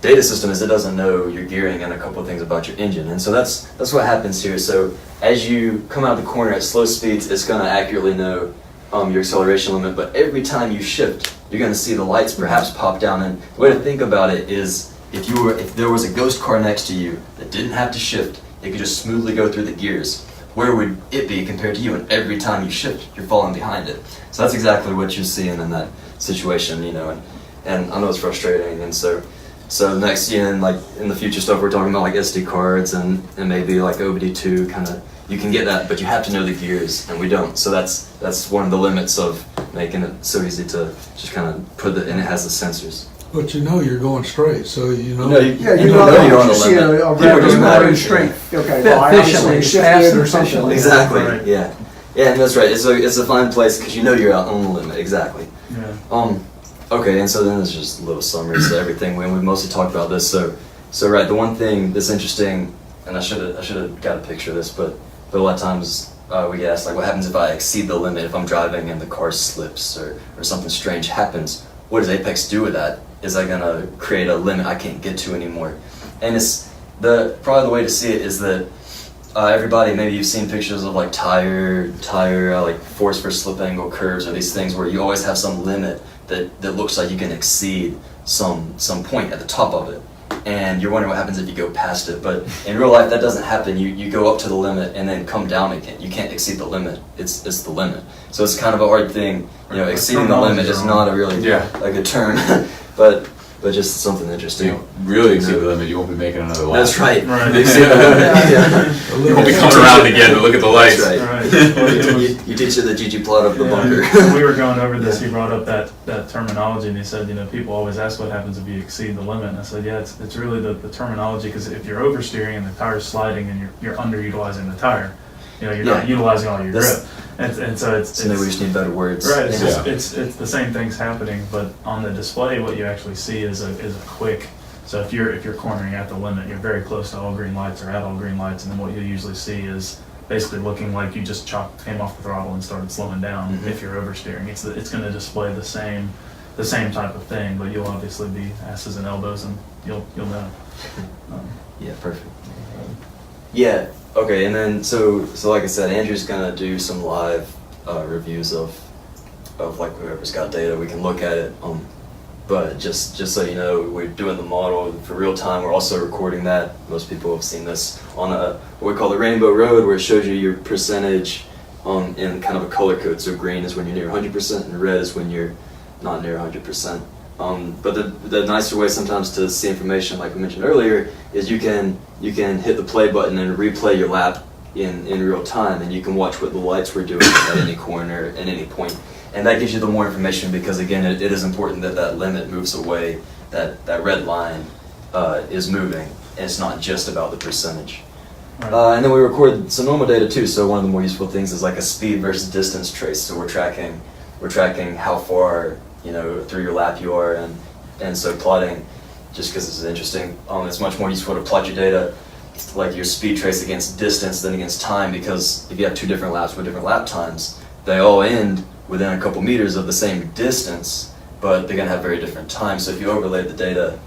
data system is it doesn't know your gearing and a couple of things about your engine, and so that's what happens here. So as you come out of the corner at slow speeds, it's going to accurately know your acceleration limit, but every time you shift, you're going to see the lights perhaps pop down. And the way to think about it is, if there was a ghost car next to you that didn't have to shift, it could just smoothly go through the gears, where would it be compared to you? And every time you shift, you're falling behind it. So that's exactly what you're seeing in that situation, and I know it's frustrating. And so next, like in the future stuff, we're talking about like SD cards and maybe like OBD2 kind of, you can get that, but you have to know the gears, and we don't. So that's one of the limits of making it so easy to just kind of put it, and it has the sensors. But you're going straight, so you're know on the see limit. a People red just light matter. straight. Okay, well, I obviously Efficiently, shifted fast or and something. efficiently. Exactly. Right. Yeah, and that's right. It's a fine place because you're out on the limit. Exactly. Yeah. Okay, and so then there's just a little summary to everything. We mostly talked about this. So right, the one thing that's interesting, and I should have got a picture of this, but a lot of times we get asked, like, what happens if I exceed the limit, if I'm driving and the car slips or something strange happens? What does Apex do with that? Is that gonna create a limit I can't get to anymore? And it's probably the way to see it is that everybody, maybe you've seen pictures of like tire like force for slip angle curves, or these things where you always have some limit that looks like you can exceed some point at the top of it, and you're wondering what happens if you go past it. But in real life that doesn't happen. You go up to the limit and then come down again. You can't exceed the limit. It's the limit. So it's kind of a hard thing, exceeding the limit is not a really a good term, but just something interesting. You really exceed the limit, you won't be making another lap. That's right. Right. You exceed the limit. You won't be coming around again to look at the lights. That's right. Right. You teach you the GG plot of the bunker. When we were going over this, he brought up that terminology, and he said, people always ask what happens if you exceed the limit. And I said, yeah, it's really the terminology, because if you're oversteering and the tire's sliding and you're underutilizing the tire, you're not utilizing all your grip. And so it's maybe we just need better words. Right, it's the same thing's happening, but on the display what you actually see is a quick, so if you're cornering at the limit, you're very close to all green lights or at all green lights, and then what you usually see is basically looking like you just came off the throttle and started slowing down. If you're oversteering. It's going to display the same type of thing, but you'll obviously be asses and elbows, and you'll know. Yeah, perfect. Yeah. Okay, and then so like I said, Andrew's gonna do some live reviews of like whoever's got data. We can look at it. But just so you know, we're doing the model for real time. We're also recording that. Most people have seen this on what we call the Rainbow Road, where it shows you your percentage in kind of a color code. So green is when you're near 100%, and red is when you're not near 100%. But the nicer way sometimes to see information, like we mentioned earlier, is you can hit the play button and replay your lap in real time, and you can watch what the lights were doing at any corner, at any point. And that gives you the more information, because again, it is important that limit moves away, that red line is moving. and it's not just about the percentage. Right. And then we record some normal data too. So one of the more useful things is like a speed versus distance trace. So we're tracking how far through your lap you are, and so plotting, just because this is interesting, it's much more useful to plot your data like your speed trace against distance than against time, because if you have two different laps with different lap times, they all end within a couple meters of the same distance, but they're going to have very different times. So if you overlay the data,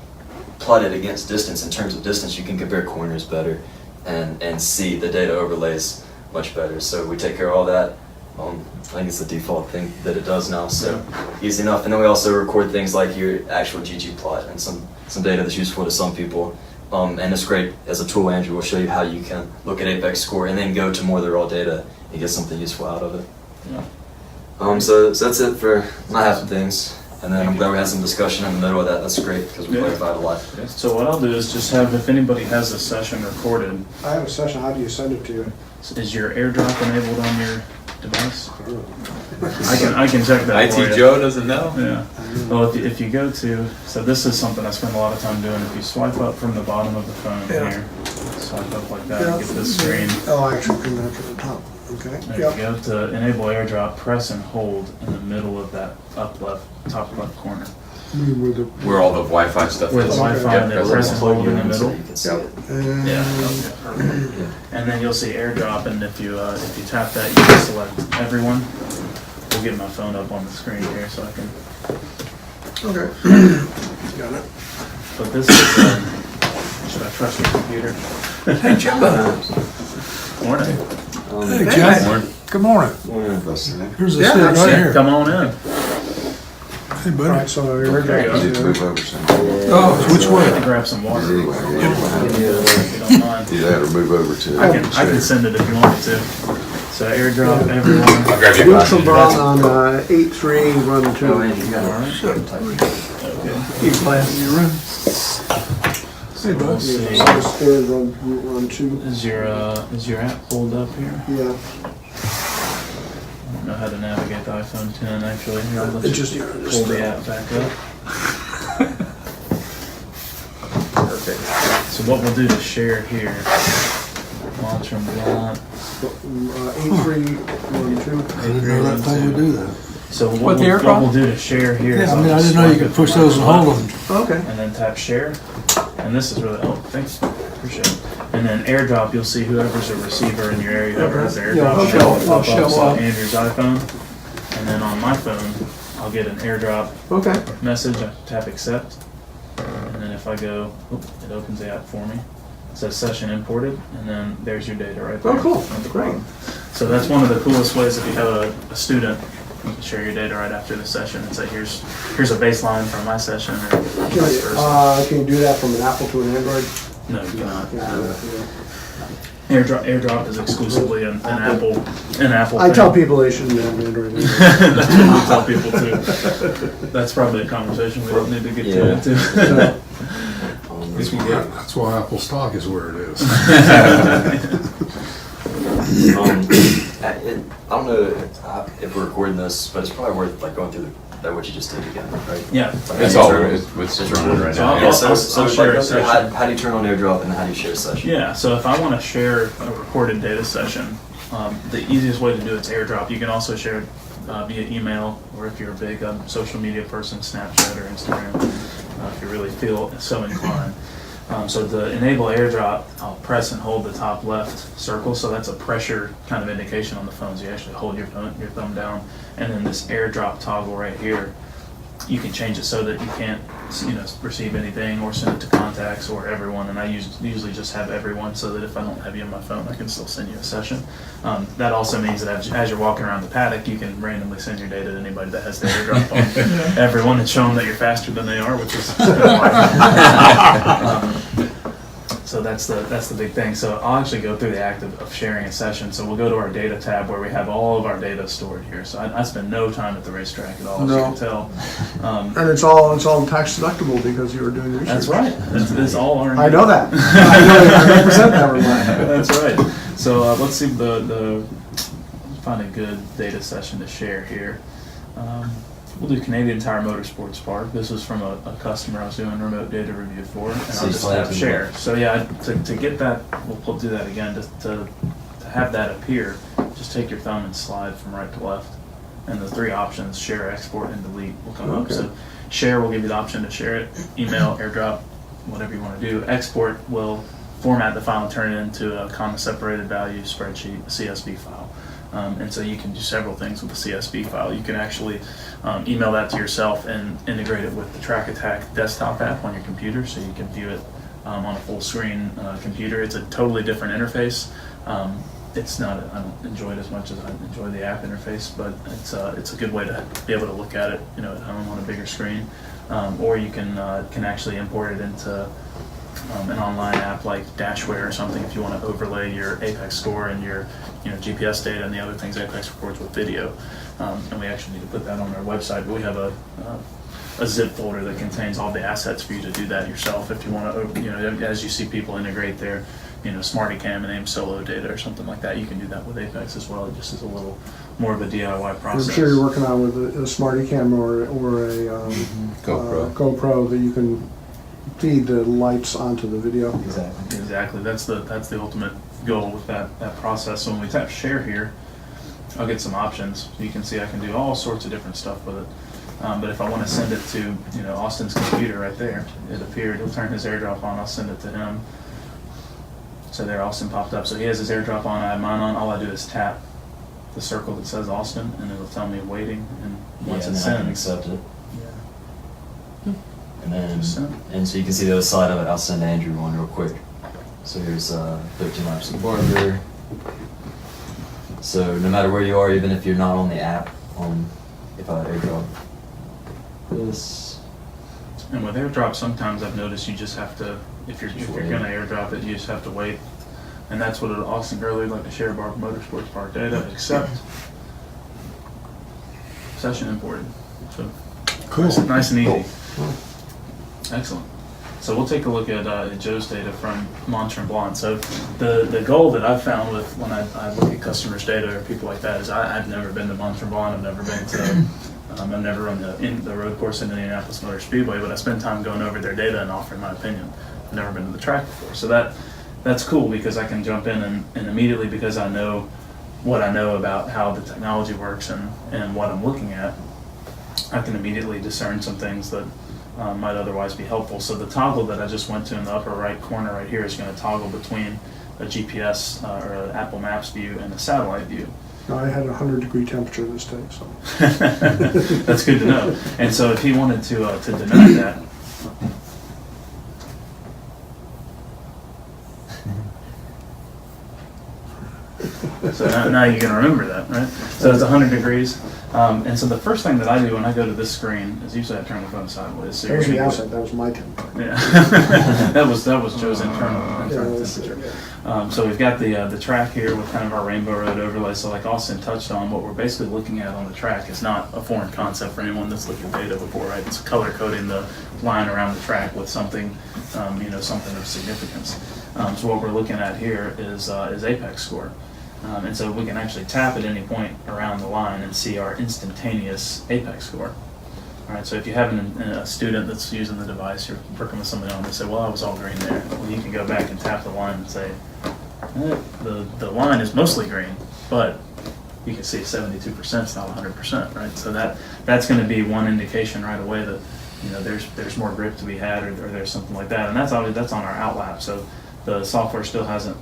plot it against distance, in terms of distance, you can compare corners better and see the data overlays much better. So we take care of all that. I think it's the default thing that it does now, so easy enough. And then we also record things like your actual GG plot and some data that's useful to some people. And it's great as a tool. Andrew will show you how you can look at Apex score and then go to more of the raw data and get something useful out of it. Yeah. So that's it for my half of things. And then I'm glad we had some discussion in the middle of that. That's great, because we clarified a lot. So what I'll do is just have, if anybody has a session recorded, I have a session, how do you send it to you? is your AirDrop enabled on your device? I can check that for you. IT Joe doesn't know? Yeah. Well, if you go to, so this is something I spend a lot of time doing. If you swipe up from the bottom of the phone here, swipe up like that, and get this screen. Oh, actually, come back to the top, okay. There you go. To enable AirDrop, press and hold in the middle of that top left corner. Where all the Wi-Fi stuff Where the is. Wi-Fi and then press and hold in the middle. So you can see Yep. it. Yeah. And then you'll see AirDrop, and if you tap that, you can select everyone. We'll get my phone up on the screen here so I can. Okay. Got it. But this is. Should I trust your computer? Hey, Joe. Morning. Hey, Jack. Good morning. Here's the seat right here. Come on in. Hey, All buddy. right, so you're There you go. Oh, which I way? can grab some water. If you don't mind. You had to move over to. I can send it if you want me to. So AirDrop everyone. I'll grab your Neutral glasses. brown on 8.3, run Oh, 2. Andrew, you got it. Okay. You plan in your room. Hey, bud. Upstairs, run 2. Is your app pulled up here? Yeah. I don't know how to navigate the iPhone 10 actually. Here, let's It's just pull the app back up. Perfect. So what we'll do to share here, launch and block. 8.3, run 2. I didn't know that thing would do that. So What what the we'll AirDrop? do to share here is Yeah, I I'll mean, I just didn't know you swipe could it push from those and the hold left, them. Okay. and then tap share. And this is really, thanks, appreciate it. And then AirDrop, you'll see whoever's a receiver in your area, whoever has the Yeah, AirDrop it'll show up show on up. Andrew's iPhone. And then on my phone, I'll get an AirDrop Okay. message, I tap accept. And then if I go, it opens the app for me. It says session imported, and then there's your data right there. Oh, cool. at the Great. bottom. So that's one of the coolest ways if you have a student, you can share your data right after the session and say, here's a baseline from my session, or vice versa. Can you do that from an Apple to an Android? No, you cannot. Yeah. AirDrop is exclusively an Apple I thing. tell people they shouldn't have Android. That's what we tell people too. That's probably a conversation we don't need to get Yeah. into. That's why Apple stock is where it is. I don't know if we're recording this, but it's probably worth like going through what you just did again, right? Yeah. It's all, it's running right So now. I'll- Yeah, so I'll like, share a go through session. how do you turn on AirDrop and how do you share a session? Yeah, so if I want to share a recorded data session, the easiest way to do it's AirDrop. You can also share it via email, or if you're a big social media person, Snapchat or Instagram, if you really feel so inclined. So to enable AirDrop, I'll press and hold the top left circle, so that's a pressure kind of indication on the phone. So you actually hold your thumb down, and then this AirDrop toggle right here, you can change it so that you can't, receive anything or send it to contacts or everyone. And I usually just have everyone, so that if I don't have you on my phone, I can still send you a session. That also means that as you're walking around the paddock, you can randomly send your data to anybody that has the AirDrop on. Everyone, and show them that you're faster than they are, which is so that's the big thing. So I'll actually go through the act of sharing a session. So we'll go to our data tab where we have all of our data stored here. So I spend no time at the racetrack at all, as you No. can tell. And it's all tax deductible because you were doing research. That's right. It's all R&D. I know that. I represent that with mine. That's right. So let's see find a good data session to share here. We'll do Canadian Tire Motorsports Park. This is from a customer I was doing remote data review for, and So I'll you just slide have to the share. left. So yeah, to get that, we'll do that again. To have that appear, just take your thumb and slide from right to left, and the three options, share, export, and delete, will come up. Okay. So share will give you the option to share it, email, airdrop, whatever you want to do. Export will format the file and turn it into a comma separated value spreadsheet, a CSV file. And so you can do several things with the CSV file. You can actually email that to yourself and integrate it with the Track Attack desktop app on your computer, so you can view it on a full screen computer. It's a totally different interface. It's not, I don't enjoy it as much as I enjoy the app interface, but it's a good way to be able to look at it, at home on a bigger screen. Or you can actually import it into an online app like Dashware or something if you want to overlay your Apex score and your GPS data and the other things Apex records with video. And we actually need to put that on our website, but we have a zip folder that contains all the assets for you to do that yourself if you want to, as you see people integrate their Smarty Cam and aim solo data or something like that, you can do that with Apex as well. It just is a little more of a DIY process. I'm sure you're working on with a Smarty Cam or a GoPro that you can feed the lights onto the video. Exactly. That's the ultimate goal with that process. So when we tap share here, I'll get some options. You can see I can do all sorts of different stuff with it. But if I want to send it to Austin's computer right there, it appeared. He'll turn his AirDrop on. I'll send it to him. So there, Austin popped up. So he has his AirDrop on. I have mine on. All I do is tap the circle that says Austin, and it'll tell me waiting. And once and it then I can sends, accept it. And Just then, send. and so you can see the other side of it. I'll send Andrew one real quick. So here's 13 laps of Barber. So no matter where you are, even if you're not on the app, if I airdrop this, And with AirDrop, sometimes I've noticed you just have to, if you're going to AirDrop it, you just have to wait. And that's what Austin Gurley would like to share Bar Motorsports Park data, except session imported. So Cool. nice and easy. Excellent. So we'll take a look at Joe's data from Monster and Blonde. So the goal that I've found with when I look at customers' data or people like that is I've never been to Monster and Blonde. I've never been to I've never run the road course in Indianapolis Motor Speedway, but I spend time going over their data and offering my opinion. I've never been to the track before, so that's cool because I can jump in and immediately, because I know what I know about how the technology works and what I'm looking at, I can immediately discern some things that might otherwise be helpful. So the toggle that I just went to in the upper right corner right here is going to toggle between a GPS or an Apple Maps view and a satellite view. Now, I had a 100-degree temperature this day, so. That's good to know. And so if he wanted to denote that, so now you can remember that, right? So it's 100 degrees. And so the first thing that I do when I go to this screen is usually I turn the phone sideways. So That was you're the gonna outside, that was my temperature. Yeah. that was Joe's internal Yeah, that's- temperature. So we've got the track here with kind of our rainbow road overlay. So like Austin touched on, what we're basically looking at on the track is not a foreign concept for anyone that's looked at data before, right? It's color coding the line around the track with something, something of significance. So what we're looking at here is Apex score. And so we can actually tap at any point around the line and see our instantaneous Apex score. All right, so if you have a student that's using the device, you're working with somebody on, they say, well, I was all green there. Well, you can go back and tap the line and say, the line is mostly green, but you can see 72% is not 100%, right? So that's going to be one indication right away that there's more grip to be had, or there's something like that. And that's on our out lap. So the software still hasn't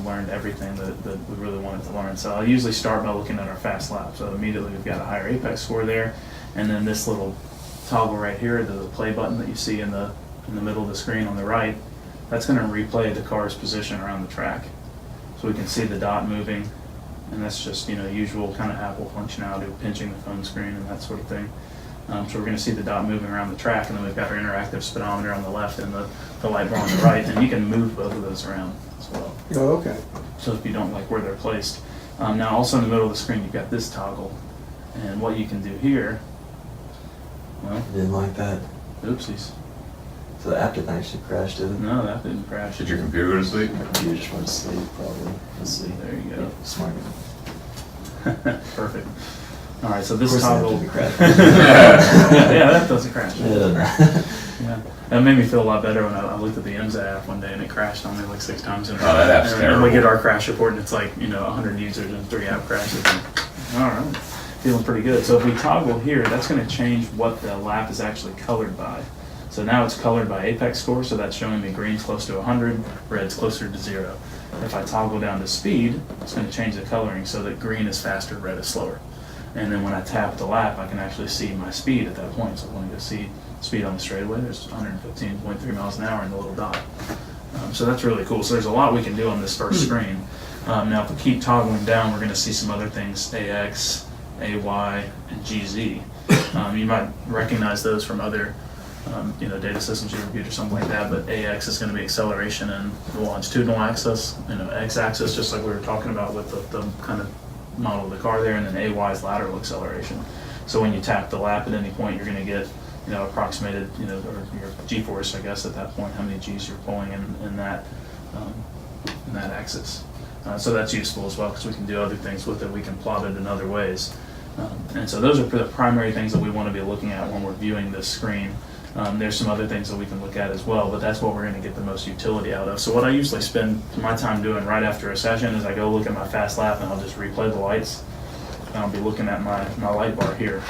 learned everything that we really wanted to learn. So I'll usually start by looking at our fast lap. So immediately we've got a higher Apex score there, and then this little toggle right here, the play button that you see in the middle of the screen on the right, that's going to replay the car's position around the track. So we can see the dot moving, and that's just usual kind of Apple functionality of pinching the phone screen and that sort of thing. So we're going to see the dot moving around the track, and then we've got our interactive speedometer on the left and the light bar on the right, and you can move both of those around as well. Oh, okay. So if you don't like where they're placed. Now also in the middle of the screen you've got this toggle, and what you can do here, well, didn't like that. oopsies. So the app didn't actually crash, did it? No, that didn't crash. Did your computer go to sleep? My computer just went to sleep, probably. Let's see. There you go. Smart. Perfect. All right, so this Of course they have toggle. to be crashed. Yeah, that doesn't crash. Yeah. Yeah, that made me feel a lot better when I looked at the IMSA app one day and it crashed on me like 6 times in a row. Oh, that app's And terrible. we get our crash report and it's like, 100 users and 3 app crashes. And, all right, feeling pretty good. So if we toggle here, that's going to change what the lap is actually colored by. So now it's colored by apex score, so that's showing me green's close to 100, red's closer to 0. If I toggle down to speed, it's going to change the coloring so that green is faster, red is slower. And then when I tap the lap, I can actually see my speed at that point. So when I go see speed on the straightaway, there's 115.3 miles an hour in the little dot. So that's really cool. So there's a lot we can do on this first screen. Now if we keep toggling down, we're going to see some other things, AX, AY, and GZ. You might recognize those from other data systems you reviewed or something like that, but AX is going to be acceleration and the longitudinal axis, X-axis, just like we were talking about with the kind of model of the car there, and then AY is lateral acceleration. So when you tap the lap at any point, you're going to get approximated, or your G-force, I guess, at that point, how many G's you're pulling in that axis. So that's useful as well because we can do other things with it. We can plot it in other ways. And so those are the primary things that we want to be looking at when we're viewing this screen. There's some other things that we can look at as well, but that's what we're going to get the most utility out of. So what I usually spend my time doing right after a session is I go look at my fast lap and I'll just replay the lights. And I'll be looking at my light bar here.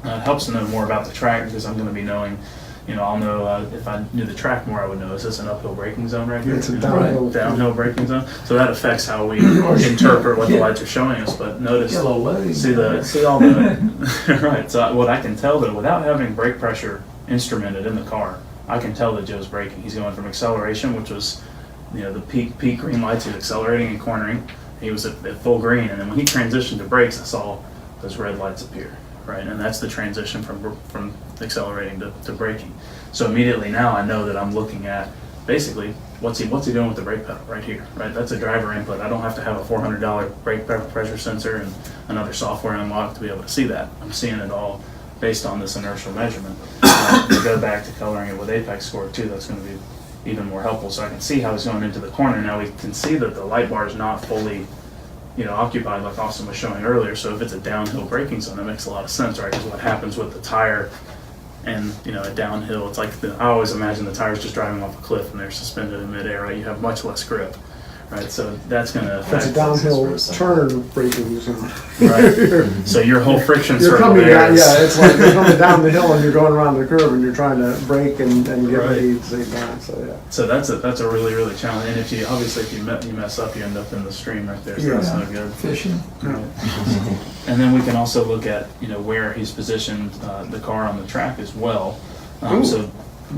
It helps to know more about the track because I'm going to be knowing, I'll know if I knew the track more, I would know, is this an uphill braking zone right here? It's a downhill braking zone. So that affects how we interpret what the lights are showing us. But notice, Yellow loading. see all the, right. So what I can tell that without having brake pressure instrumented in the car, I can tell that Joe's braking. He's going from acceleration, which was, the peak green lights, he was accelerating and cornering. He was at full green, and then when he transitioned to brakes, I saw those red lights appear, right? And that's the transition from accelerating to braking. So immediately now I know that I'm looking at basically what's he doing with the brake pedal right here, right? That's a driver input. I don't have to have a $400 brake pressure sensor and another software unlock to be able to see that. I'm seeing it all based on this inertial measurement. To go back to coloring it with apex score too, that's going to be even more helpful. So I can see how he's going into the corner. Now we can see that the light bar is not fully occupied like Austin was showing earlier. So if it's a downhill braking zone, that makes a lot of sense, right? Because what happens with the tire and a downhill, it's like I always imagine the tire's just driving off a cliff and they're suspended in midair, right? You have much less grip, right? So that's going to affect. It's a downhill turn braking zone. Right. So your whole friction You're circle coming there down, is- yeah, it's like you're coming down the hill and you're going around the curve and you're trying to brake and get Right. ready at the same time, so yeah. So that's a really, really challenge. And if you mess up, you end up in the stream right there. So Yeah. that's no good. Fishing. Right. And then we can also look at where he's positioned the car on the track as well. Ooh. So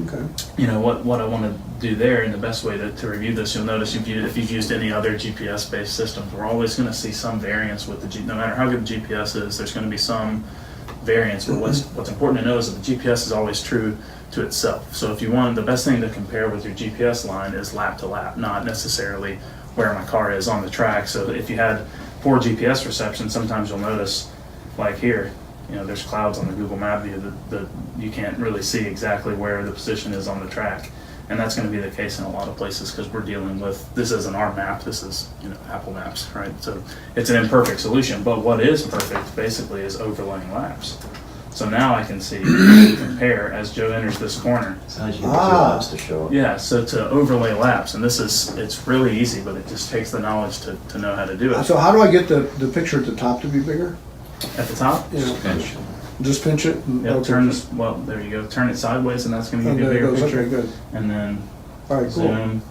Okay. what I want to do there, and the best way to review this, you'll notice if you've used any other GPS-based systems, we're always going to see some variance with no matter how good the GPS is, there's going to be some variance. But what's important to know is that the GPS is always true to itself. So if you want, the best thing to compare with your GPS line is lap to lap, not necessarily where my car is on the track. So if you had poor GPS reception, sometimes you'll notice, like here, there's clouds on the Google Map view that you can't really see exactly where the position is on the track. And that's going to be the case in a lot of places because we're dealing with, this isn't our map, this is Apple Maps, right? So it's an imperfect solution, but what is perfect basically is overlaying laps. So now I can see, compare as Joe enters this corner. So how'd you get your laps to show up? Yeah, so to overlay laps, and it's really easy, but it just takes the knowledge to know how to do it. So how do I get the picture at the top to be bigger? At the top, You know, Pinch. just pinch it? and- yep, okay, there you go. Turn it sideways, and that's going to oh, give you a there it bigger goes. picture. Okay, good. And then All right, cool.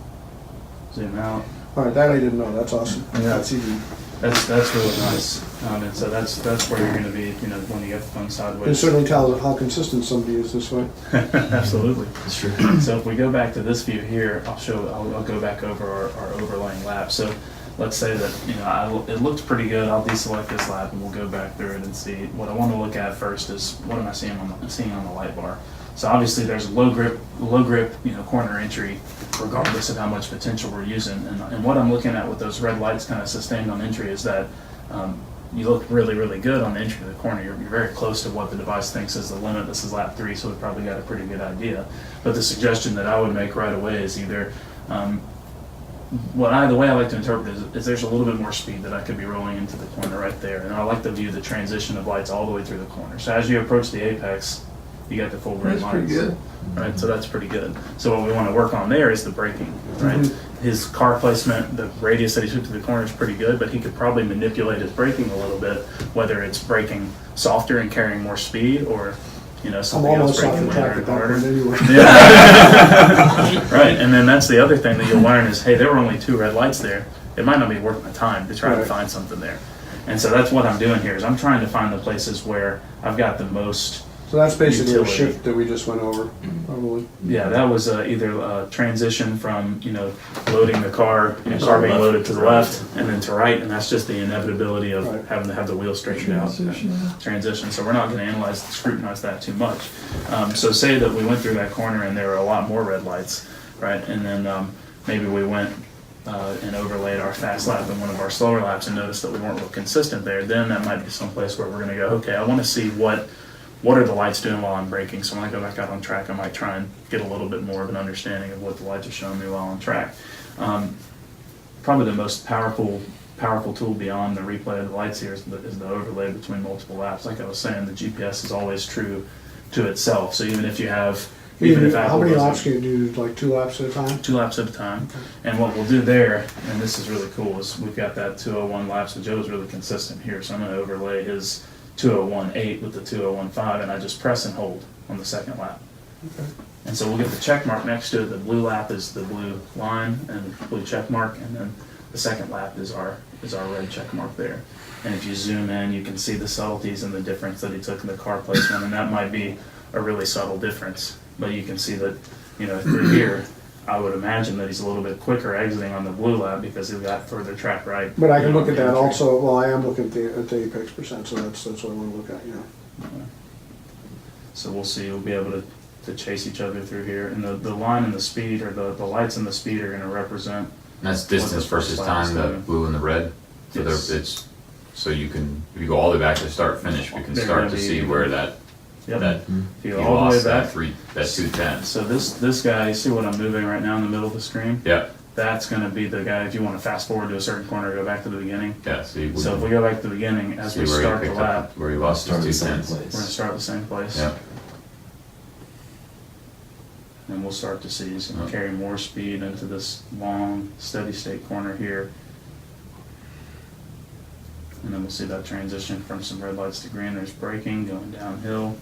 zoom out. All right, that I didn't know, that's awesome. Yeah. That's easy. That's really nice. And so that's where you're going to be, when you get the phone It sideways. certainly tells how consistent somebody is this way. Absolutely. That's true. So if we go back to this view here, I'll go back over our overlaying lap. So let's say that, it looked pretty good. I'll deselect this lap and we'll go back through it and see. What I want to look at first is what am I seeing on the light bar. So obviously there's low grip, corner entry, regardless of how much potential we're using. And what I'm looking at with those red lights kind of sustained on entry is that you look really, really good on the entry to the corner. You're very close to what the device thinks is the limit. This is lap 3, so we've probably got a pretty good idea. But the suggestion that I would make right away is either the way I like to interpret it is there's a little bit more speed that I could be rolling into the corner right there, and I like to view the transition of lights all the way through the corner. So as you approach the apex, you got the full green That's lights. pretty good. Right, so that's pretty good. So what we want to work on there is the braking, right? His car placement, the radius that he took to the corner is pretty good, but he could probably manipulate his braking a little bit, whether it's braking softer and carrying more speed, or I'm something else almost off braking the track later at and that harder. point anyway. Yeah. Right, and then that's the other thing that you'll learn is, hey, there were only 2 red lights there. It might not be worth my time to try to Right. find something there. And so that's what I'm doing here is I'm trying to find the places where I've got the most. So that's basically a Utility. shift that we just went over, probably. Yeah, that was either a transition from, loading the car, car being loaded to the left and then to right, and that's just the inevitability of Right. having to have the wheel straightened out. Transition, yeah. Transition, so we're not gonna scrutinize that too much. So say that we went through that corner and there were a lot more red lights, right? And then maybe we went and overlaid our fast lap in one of our slower laps and noticed that we weren't real consistent there, then that might be someplace where we're gonna go, okay, I wanna see what are the lights doing while I'm braking? So when I go back out on track, I might try and get a little bit more of an understanding of what the lights are showing me while on track. Probably the most powerful tool beyond the replay of the lights here is the overlay between multiple laps. Like I was saying, the GPS is always true to itself. So even if How Apple many doesn't- laps can you do, like 2 laps at a time? 2 laps at a time. And what we'll do there, and this is really cool, is we've got that 201 lap, so Joe's really consistent here. So I'm going to overlay his 201.8 with the 201.5, and I just press and hold on the second lap. Okay. And so we'll get the check mark next to it. The blue lap is the blue line and the blue check mark, and then the second lap is our red check mark there. And if you zoom in, you can see the subtleties and the difference that he took in the car placement, and that might be a really subtle difference. But you can see that, through here, I would imagine that he's a little bit quicker exiting on the blue lap because he's got further track right. But I can look at that also, well, I am looking at the apex percent, so that's what I want to look at, yeah. So we'll see, we'll be able to chase each other through here. And the line and the speed, or the lights and the speed are gonna represent. And that's distance versus time, the blue and the red. So Yes. so you can, if you go all the way back to start finish, we can They're start gonna to be see even. where that Yep. If you you go all the way lost back. that 210. So this guy, you see what I'm moving right now in the middle of the screen? Yeah, That's gonna be the guy, if you wanna fast forward to a certain corner, go back to the beginning. yeah, so you So if we go back to the beginning, as see we where start you the picked lap, up, where you lost Start his the same 210s. we're gonna place. start the same place. Yeah, And we'll start to see he's gonna Yeah. carry more speed into this long, steady state corner here. And then we'll see that transition from some red lights to green. There's braking going downhill.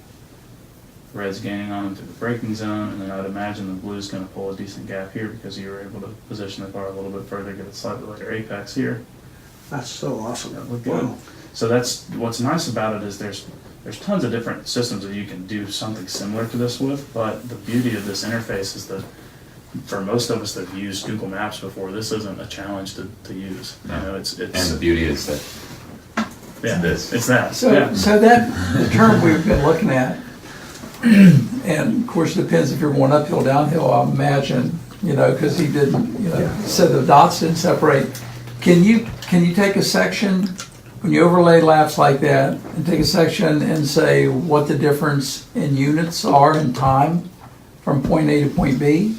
Red's gaining on him through the braking zone, and then I'd imagine the blue's gonna pull a decent gap here because you were able to position the car a little bit further, get a slightly later apex here. That's so awesome. That looked good. So that's, what's nice about it is there's tons of different systems that you can do something similar to this with, but the beauty of this interface is that for most of us that have used Google Maps before, this isn't a challenge to use. You know, it's and the beauty is that yeah, this. it's that. So, Yeah. so that, the term we've been looking at, and of course it depends if you're going uphill, downhill, I imagine, because he didn't, so the dots didn't separate. Can you take a section, when you overlay laps like that, and take a section and say what the difference in units are in time from point A to point B?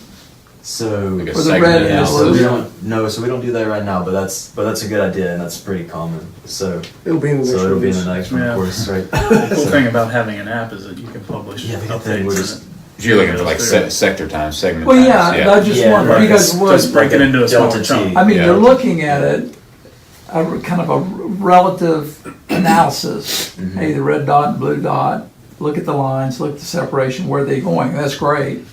So, Like a For the segment red and the yeah, so we blue? don't do that right now, but that's a good idea and that's pretty common. So It'll be in the next it'll be in the release. next one, Yeah. of course, right? The cool thing about having an app is that you can publish Yeah, the good thing, we're updates. just- If you're looking for like sector times, segment Well, times, yeah, I just Yeah, wonder, right. because Just break it into a smaller Delta chunk. T. I mean, Yeah. you're looking at it, kind of a relative analysis. Mhm. Hey, the red dot and blue dot, look at the lines, look at the separation, where are they going, that's great.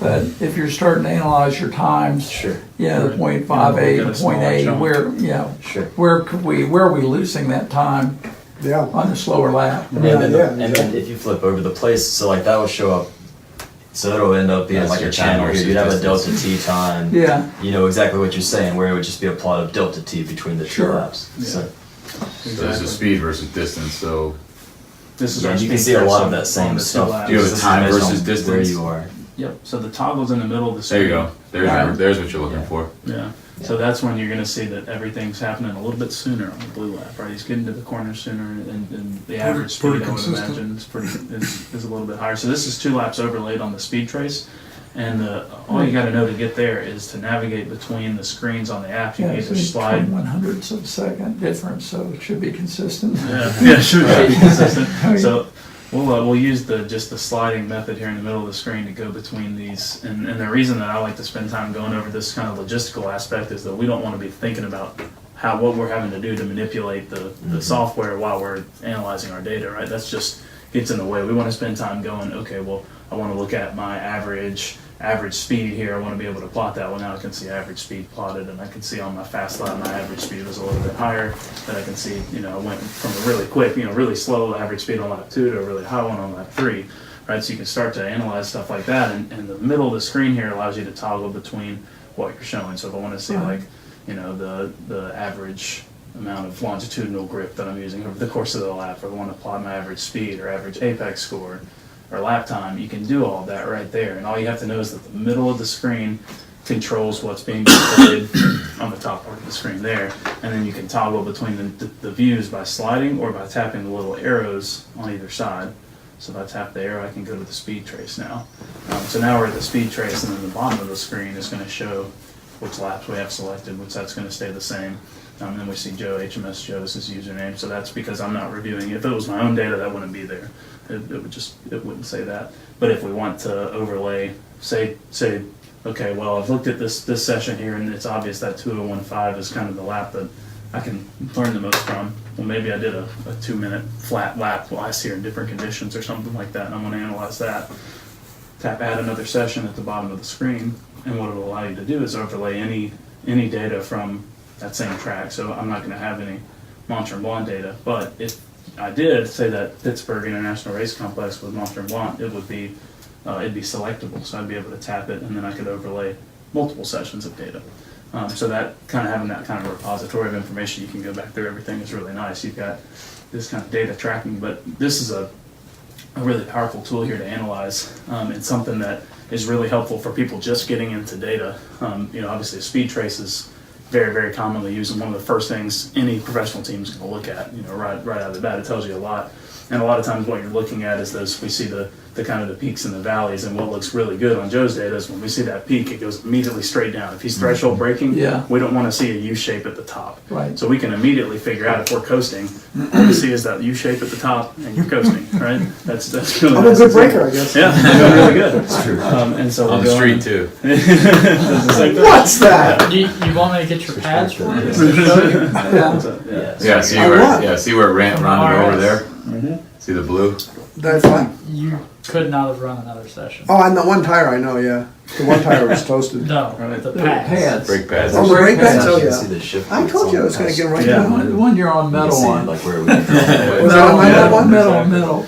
But if you're starting to analyze your times, Sure, the Right. point 5A Look at to a point smaller A, chunk. sure. where are we losing that time Yeah. on the slower lap? And Yeah, then, yeah, and then exactly. if you flip over the place, so like that will show up. So it'll end up being That's like your a time channel here. versus You'd have a distance. delta T time. Yeah, You know exactly what you're saying, where it would just be a plot of delta T between the two Sure. laps. Yeah. So, So this Exactly. is speed versus distance, so This is yeah, our you can speed see a test lot of on- that on same the two stuff. laps. Do you have a Just time depends on versus distance? Where you are. Yep, so the toggle's in the middle of the there screen. you go. Right. There's what you're looking Yeah. for. Yeah, so that's when you're gonna see that everything's happening a little bit sooner on the blue lap, right? He's getting to the corner sooner, and the average pretty speed, I would consistent. imagine, is a little bit higher. So this is 2 laps overlaid on the speed trace. And all you got to know to get there is to navigate between the screens on the app. You Yeah, can it's either slide. 1/100ths of a second difference, so it should be consistent. Yeah, should be consistent. So we'll use just the sliding method here in the middle of the screen to go between these. And the reason that I like to spend time going over this kind of logistical aspect is that we don't want to be thinking about what we're having to do to manipulate the software while we're analyzing our data, right? That's just gets in the way. We want to spend time going, okay, well, I want to look at my average speed here. I want to be able to plot that. Well, now I can see average speed plotted, and I can see on my fast lap my average speed was a little bit higher. Then I can see, I went from a really quick, really slow average speed on lap 2 to a really high one on lap 3, right? So you can start to analyze stuff like that, and the middle of the screen here allows you to toggle between what you're showing. So if I want to see the average amount of longitudinal grip that I'm using over the course of the lap, or I want to plot my average speed or average apex score or lap time, you can do all that right there. And all you have to know is that the middle of the screen controls what's being displayed on the top part of the screen there. And then you can toggle between the views by sliding or by tapping the little arrows on either side. So if I tap the arrow, I can go to the speed trace now. So now we're at the speed trace, and then the bottom of the screen is going to show which laps we have selected, which that's going to stay the same. And then we see Joe, HMS Joe is his username. So that's because I'm not reviewing. If it was my own data, that wouldn't be there. It wouldn't say that. But if we want to overlay, say, okay, well, I've looked at this session here, and it's obvious that 2015 is kind of the lap that I can learn the most from. Well, maybe I did a 2-minute flat lap last year in different conditions or something like that, and I'm going to analyze that. Tap add another session at the bottom of the screen, and what it'll allow you to do is overlay any data from that same track. So I'm not going to have any Mont Tremblant data, but if I did say that Pittsburgh International Race Complex with Mont Tremblant, it would be it'd be selectable. So I'd be able to tap it, and then I could overlay multiple sessions of data. So that kind of having that kind of repository of information, you can go back through everything is really nice. You've got this kind of data tracking, but this is a really powerful tool here to analyze. It's something that is really helpful for people just getting into data. Obviously a speed trace is very, very commonly used, and one of the first things any professional team is going to look at, right out of the bat. It tells you a lot. And a lot of times what you're looking at is we see the kind of the peaks and the valleys, and what looks really good on Joe's data is when we see that peak, it goes immediately straight down. If he's threshold braking, we don't want to see a U shape at the top. Right. So we can immediately figure out if we're coasting, all we see is that U shape at the top, and you're coasting, right? That's really I'm nice. a good breaker, I guess. Yeah, you're doing really good. That's true. And so On we're the going- street too. What's that? You want me to get your pads for me? Yeah. See where it ran over there? See the blue? That's fine. You could not have run another session. Oh, on the one tire, I know, yeah. The one tire was toasted. No, the pads. Brake pads. Oh, the brake pads, oh, You can yeah. see the shift I points told you I on was gonna the get right Yeah. down. The one you're on You metal can see, on. like where we Was that on my Yeah. one? Metal.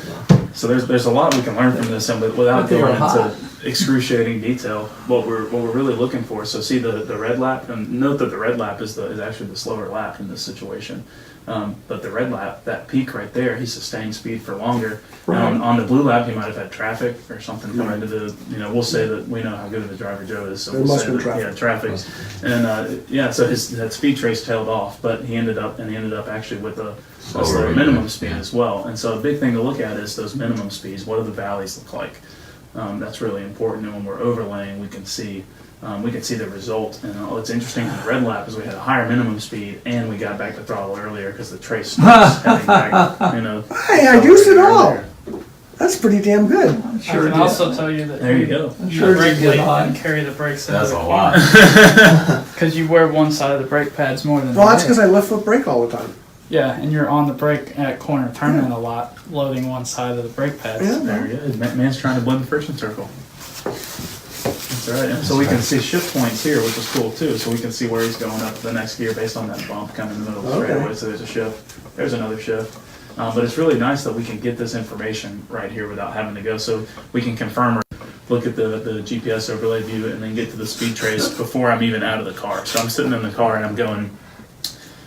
So there's a lot we can learn from this, and without But they were going hot. into excruciating detail, what we're really looking for. So see the red lap, and note that the red lap is actually the slower lap in this situation. But the red lap, that peak right there, he sustained speed for longer. Right. On the blue lap, he might have had traffic or something come into the. We'll say that we know how good of a driver Joe is, so There we'll must say have that been he had traffic. And so that speed trace tailed off, but he ended up actually with a slower minimum speed as well. And so a big thing to look at is those minimum speeds. What do the valleys look like? That's really important. And when we're overlaying, we can see the result. And what's interesting in the red lap is we had a higher minimum speed, and we got back to throttle earlier because the trace starts heading back. Hey, I used it all. That's pretty damn good. Sure I can did. also tell you that There you go. Sure the brake did get plate high. and carry the brakes into That's the a lot. because you wear one side of the brake pads more than Well, the that's other. because I left foot brake all the time. Yeah, and you're on the brake at corner turning a lot, loading one side of the brake pads. Yeah. Very good. Man's trying to blend the friction circle. That's right. And so we can see shift points here, which is cool too. So we can see where he's going up the next gear based on that bump kind of in the middle of the Okay. straightaway. So there's a shift. There's another shift. But it's really nice that we can get this information right here without having to go. So we can confirm or look at the GPS overlay view and then get to the speed trace before I'm even out of the car. So I'm sitting in the car and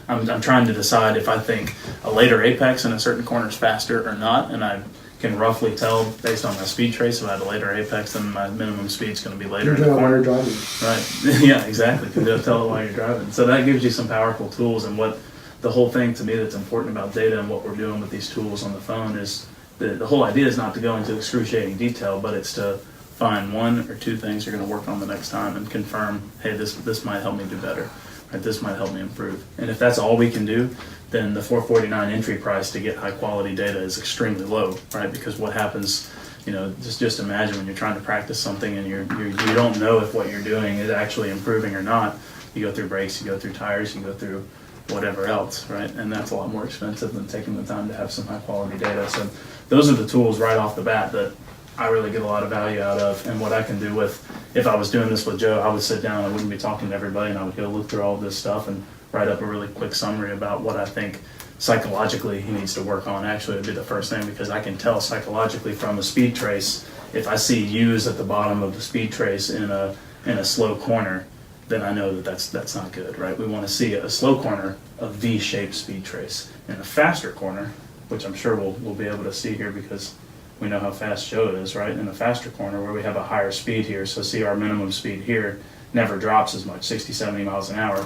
I'm trying to decide if I think a later apex in a certain corner is faster or not, and I can roughly tell based on my speed trace if I had a later apex, then my minimum speed's going to be later You're in the doing it while corner. you're driving. Right. Yeah, exactly. You can tell it while you're driving. So that gives you some powerful tools, and what the whole thing to me that's important about data and what we're doing with these tools on the phone is the whole idea is not to go into excruciating detail, but it's to find one or two things you're going to work on the next time and confirm, hey, this might help me do better, right? This might help me improve. And if that's all we can do, then the $449 entry price to get high quality data is extremely low, right? Because what happens, just imagine when you're trying to practice something and you don't know if what you're doing is actually improving or not. You go through brakes, you go through tires, you go through whatever else, right? And that's a lot more expensive than taking the time to have some high quality data. So those are the tools right off the bat that I really get a lot of value out of. And what I can do with, if I was doing this with Joe, I would sit down, I wouldn't be talking to everybody, and I would go look through all of this stuff and write up a really quick summary about what I think psychologically he needs to work on. Actually, it'd be the first thing, because I can tell psychologically from a speed trace, if I see U's at the bottom of the speed trace in a slow corner, then I know that that's not good, right? We want to see a slow corner, a V-shaped speed trace. In a faster corner, which I'm sure we'll be able to see here because we know how fast Joe is, right? In a faster corner where we have a higher speed here, so see our minimum speed here never drops as much, 60, 70 miles an hour.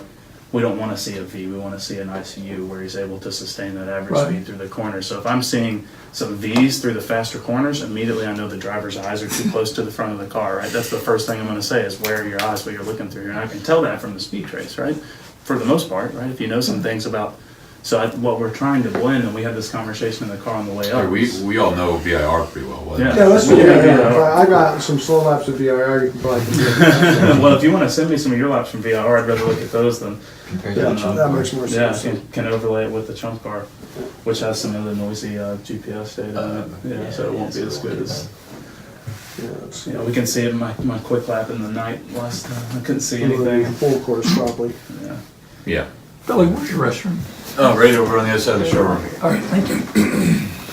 We don't want to see a V, we want to see an ICU where he's able to sustain that average speed through the corner. So if I'm seeing some V's through the faster corners, immediately I know the driver's eyes are too close to the front of the car, right? That's the first thing I'm going to say is where are your eyes while you're looking through here. And I can tell that from the speed trace, right? For the most part, right? If you know some things about, what we're trying to blend, and we had this conversation in the car on the way up. We all know VIR pretty well. Wasn't Yeah, it? let's do that. I got some slow laps of VIR, you can probably do that. Well, if you want to send me some of your laps from VIR, I'd rather look at those than That makes more sense. can overlay it with the chunk car, which has some of the noisy GPS data in it. So it won't be as good as. We can see it in my quick lap in the night last time. I couldn't see anything. Full course probably. Yeah. Billy, where's your restroom? Oh, right over on the other side of the showroom. All right, thank you.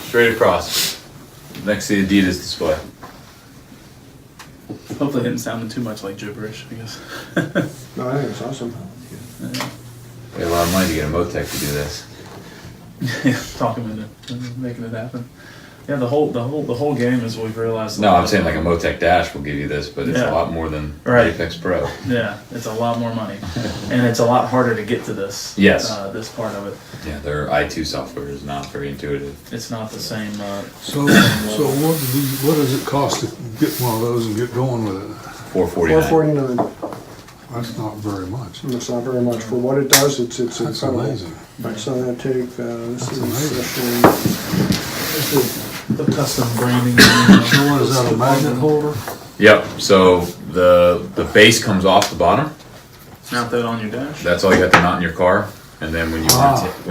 Straight across. Next to the Adidas display. Hopefully it didn't sound too much like gibberish, I guess. No, I think it's awesome. Pay a lot of money to get a Motec to do this. Talk him into making it happen. Yeah, the whole game is we've realized. No, I'm saying like a Motec Dash will give you this, but it's a lot more than Apex Pro. Yeah, it's a lot more money, and it's a lot harder to get to this. Yes. This part of it. Yeah, their i2 software is not very intuitive. It's not the same. So what does it cost to get one of those and get going with it? $449. $449. That's not very much. It's not very much for what it does. It's That's incredible. amazing. So I'm gonna take this That's is The custom branding. So what is that, a magnet holder? Yep. So the base comes off the bottom. Mount that on your dash. That's all you have to mount in your car, and then when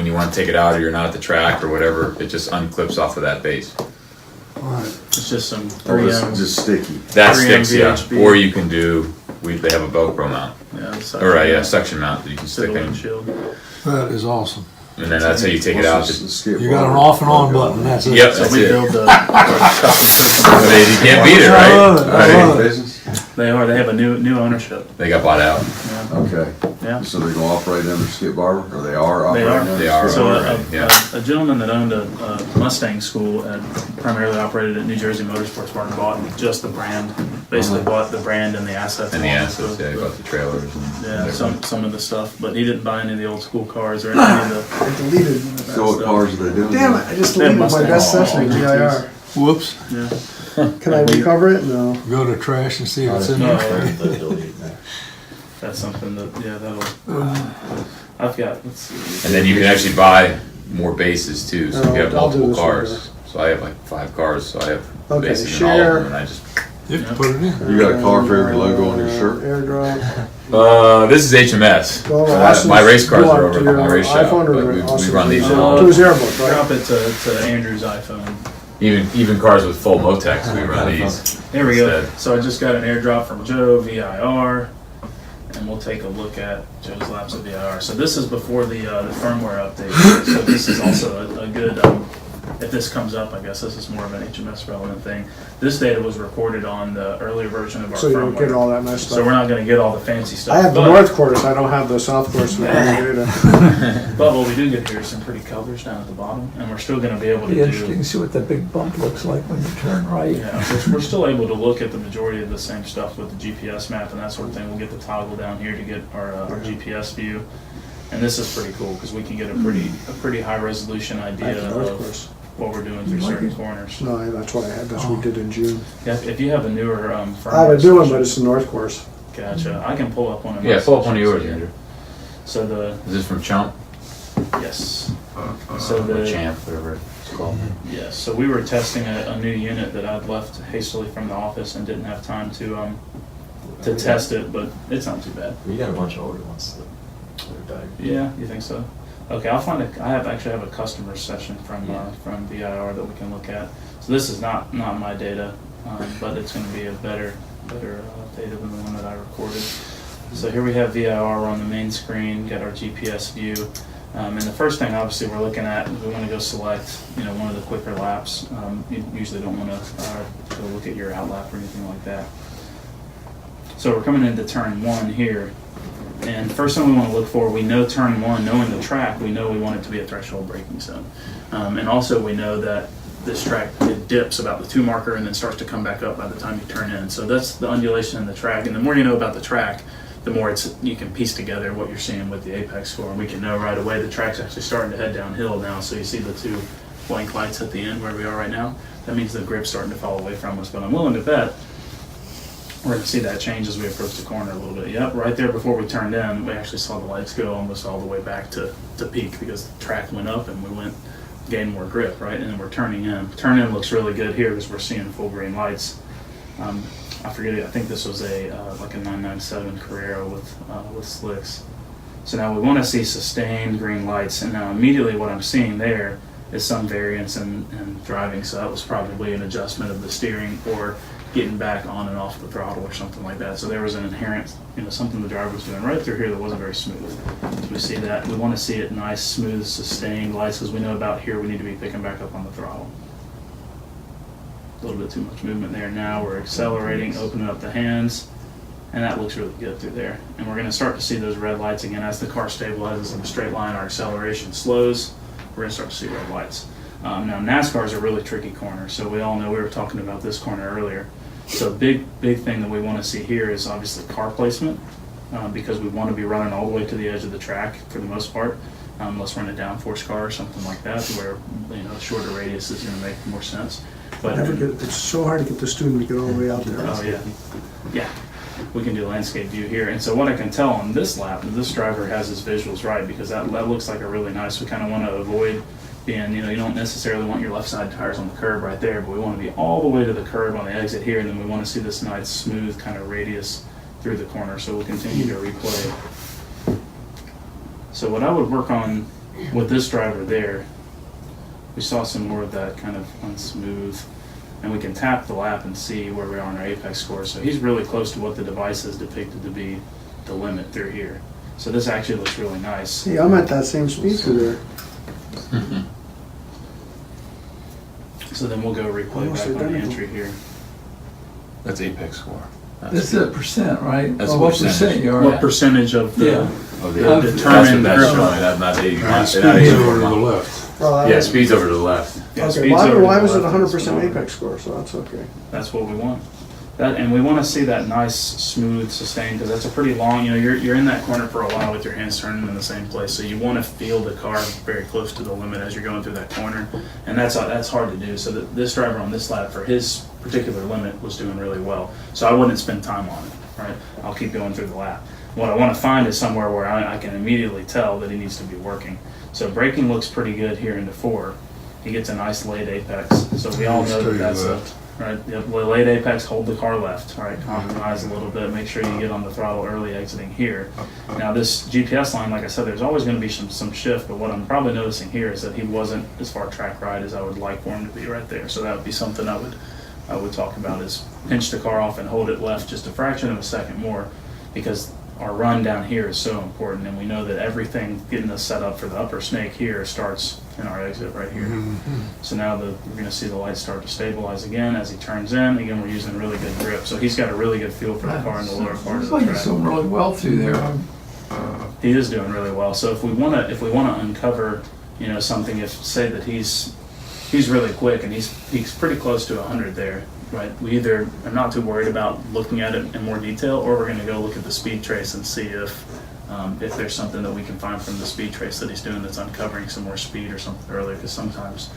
you want to take it out, or you're not at the track or whatever, it just unclips off of that base. Right. It's just some It's 3M. just sticky. That 3M sticks, yeah. VHB. Or you can do. They have a Velcro mount, or a suction mount that you can stick in, Windshield. That is awesome. and then that's how you take it out. What's the skip You got an bar? off and on button, that's it. Yep, So that's we it. build the custom I mean, you can't beat it, I right? love it, I Right. love it. Business? They have a new ownership. They got bought out. Yeah. Okay. Yeah. So they're gonna operate under Skip Barber, or they are operating under They are. Skip So Barber? a gentleman that owned a Mustang school and primarily operated at New Jersey Motorsports Park bought just the brand, basically bought the brand and the assets. And the along assets, with yeah, the- about the trailers. And some of the stuff, but he didn't buy any of the old school cars or any of the. I deleted. So what cars are they doing? Damn it! I just They have deleted my Mustangs. best session in VIR. Whoops. Yeah. Can I recover it? No. Go to trash and see if it's in No, there. that's something that I've got. Let's see. And then you can actually buy more bases too, so if you have I'll do multiple this one cars. So I have like 5 cars, so I have Okay, bases in all of share. them, and I just. You have to put it in. You got a car for every logo on your shirt? Airdrop. This is HMS. Go My race cars go are on over to at your my race shop, iPhone or but we also run these to his airbook, right? Drop it to Andrew's iPhone. even cars with full Motecs, we run these. There we go. instead. So I just got an airdrop from Joe, VIR, and we'll take a look at Joe's laps of VIR. So this is before the firmware update. So this is also a good, if this comes up, I guess this is more of an HMS relevant thing. This data was recorded on the earlier version of our So you don't get firmware. all that nice So we're stuff. not going to get all the fancy stuff. I have the but- north course, I don't have the south course. But what we do get here is some pretty colors down at the bottom, and we're still going to be able to Be interesting do. to see what that big bump looks like when you turn right. Yeah, we're still able to look at the majority of the same stuff with the GPS map and that sort of thing. We'll get the toggle down here to get our GPS view, and this is pretty cool because we can get a pretty high resolution I idea have the north of course. what we're doing through certain corners. No, that's what I had, that's what we did in June. Yeah, if you have a newer I have a new one, but it's the North Course. Gotcha. I can pull up one of my Yeah, pull up one of sessions yours, here. Andrew. So the, Is this from Chump? yes. So Or the, Champ, whatever it's called. yes, so we were testing a new unit that I'd left hastily from the office and didn't have time to test it, but it's not too bad. We got a bunch of older ones that are dying. Yeah, you think so? Okay, I actually have a customer session from VIR that we can look at. So this is not my data, but it's gonna be a better data than the one that I recorded. So here we have VIR on the main screen, got our GPS view. And the first thing obviously we're looking at is we wanna go select, one of the quicker laps. You usually don't wanna go look at your out lap or anything like that. So we're coming into turn 1 here. And the first thing we want to look for, we know turn 1, knowing the track, we know we want it to be a threshold braking zone. And also we know that this track, it dips about the 2 marker and then starts to come back up by the time you turn in. So that's the undulation in the track. And the more you know about the track, the more you can piece together what you're seeing with the apex score. And we can know right away the track's actually starting to head downhill now. So you see the 2 blank lights at the end where we are right now. That means the grip's starting to fall away from us. But I'm willing to bet we're going to see that change as we approach the corner a little bit. Yep, right there before we turned in, we actually saw the lights go almost all the way back to peak because the track went up and we gained more grip, right? And then we're turning in. Turn in looks really good here because we're seeing full green lights. I forget it. I think this was like a 997 Carrera with slicks. So now we want to see sustained green lights, and now immediately what I'm seeing there is some variance in driving. So that was probably an adjustment of the steering or getting back on and off the throttle or something like that. So there was an inherent, something the driver was doing right through here that wasn't very smooth. So we see that. We want to see it nice, smooth, sustained lights because we know about here we need to be picking back up on the throttle. A little bit too much movement there. Now we're accelerating, opening up the hands, and that looks really good through there. And we're going to start to see those red lights again as the car stabilizes in a straight line. Our acceleration slows. We're going to start to see red lights. Now NASCAR is a really tricky corner, so we all know we were talking about this corner earlier. So big thing that we want to see here is obviously car placement because we want to be running all the way to the edge of the track for the most part, unless we're in a downforce car or something like that where a shorter radius is going to make more sense. But It's so hard to get the student to get all the way out there. oh yeah, we can do landscape view here. And so what I can tell on this lap, this driver has his visuals right because that looks like a really nice. We kind of want to avoid being, you don't necessarily want your left side tires on the curb right there, but we want to be all the way to the curb on the exit here, and then we want to see this nice smooth kind of radius through the corner. So we'll continue to replay. So what I would work on with this driver there, we saw some more of that kind of unsmooth, and we can tap the lap and see where we are on our apex score. So he's really close to what the device is depicted to be the limit through here. So this actually looks really nice. See, I'm at that same speed through there. So then we'll go replay Almost back on the identical. entry here. That's apex score. This is a percent, right? That's Or a what percentage. percent you are What at? percentage of the, Yeah. Oh, the that's determined what that's grip showing, level? not 80. And Not speed 84 over to the miles. left. Well, Yeah, speed's over to the left. Yeah, Okay, speed's why over to was the it left, 100% it's going apex score, so that's okay. That's what we want. And we want to see that nice, smooth, sustained, because that's a pretty long, you're in that corner for a while with your hands turning in the same place. So you want to feel the car very close to the limit as you're going through that corner. And that's hard to do. So this driver on this lap for his particular limit was doing really well. So I wouldn't spend time on it, right? I'll keep going through the lap. What I want to find is somewhere where I can immediately tell that he needs to be working. So braking looks pretty good here into 4. He gets a nice late apex. So we all know that that's a... Right, yep, late apex, hold the car left, all right, compromise a little bit, make sure you get on the throttle early exiting here. Now this GPS line, like I said, there's always gonna be some shift, but what I'm probably noticing here is that he wasn't as far track right as I would like for him to be right there. So that would be something I would talk about is pinch the car off and hold it left just a fraction of a second more because our run down here is so important and we know that everything getting us set up for the upper snake here starts in our exit right here. So now we're going to see the lights start to stabilize again as he turns in. Again, we're using really good grip. So he's got a really good feel for the car in the lower part of Looks the like track. he's doing really well through there. He is doing really well. So if we want to uncover, something, if say that he's really quick and he's pretty close to 100 there, right? We either are not too worried about looking at it in more detail, or we're going to go look at the speed trace and see if there's something that we can find from the speed trace that he's doing that's uncovering some more speed or something earlier. Because sometimes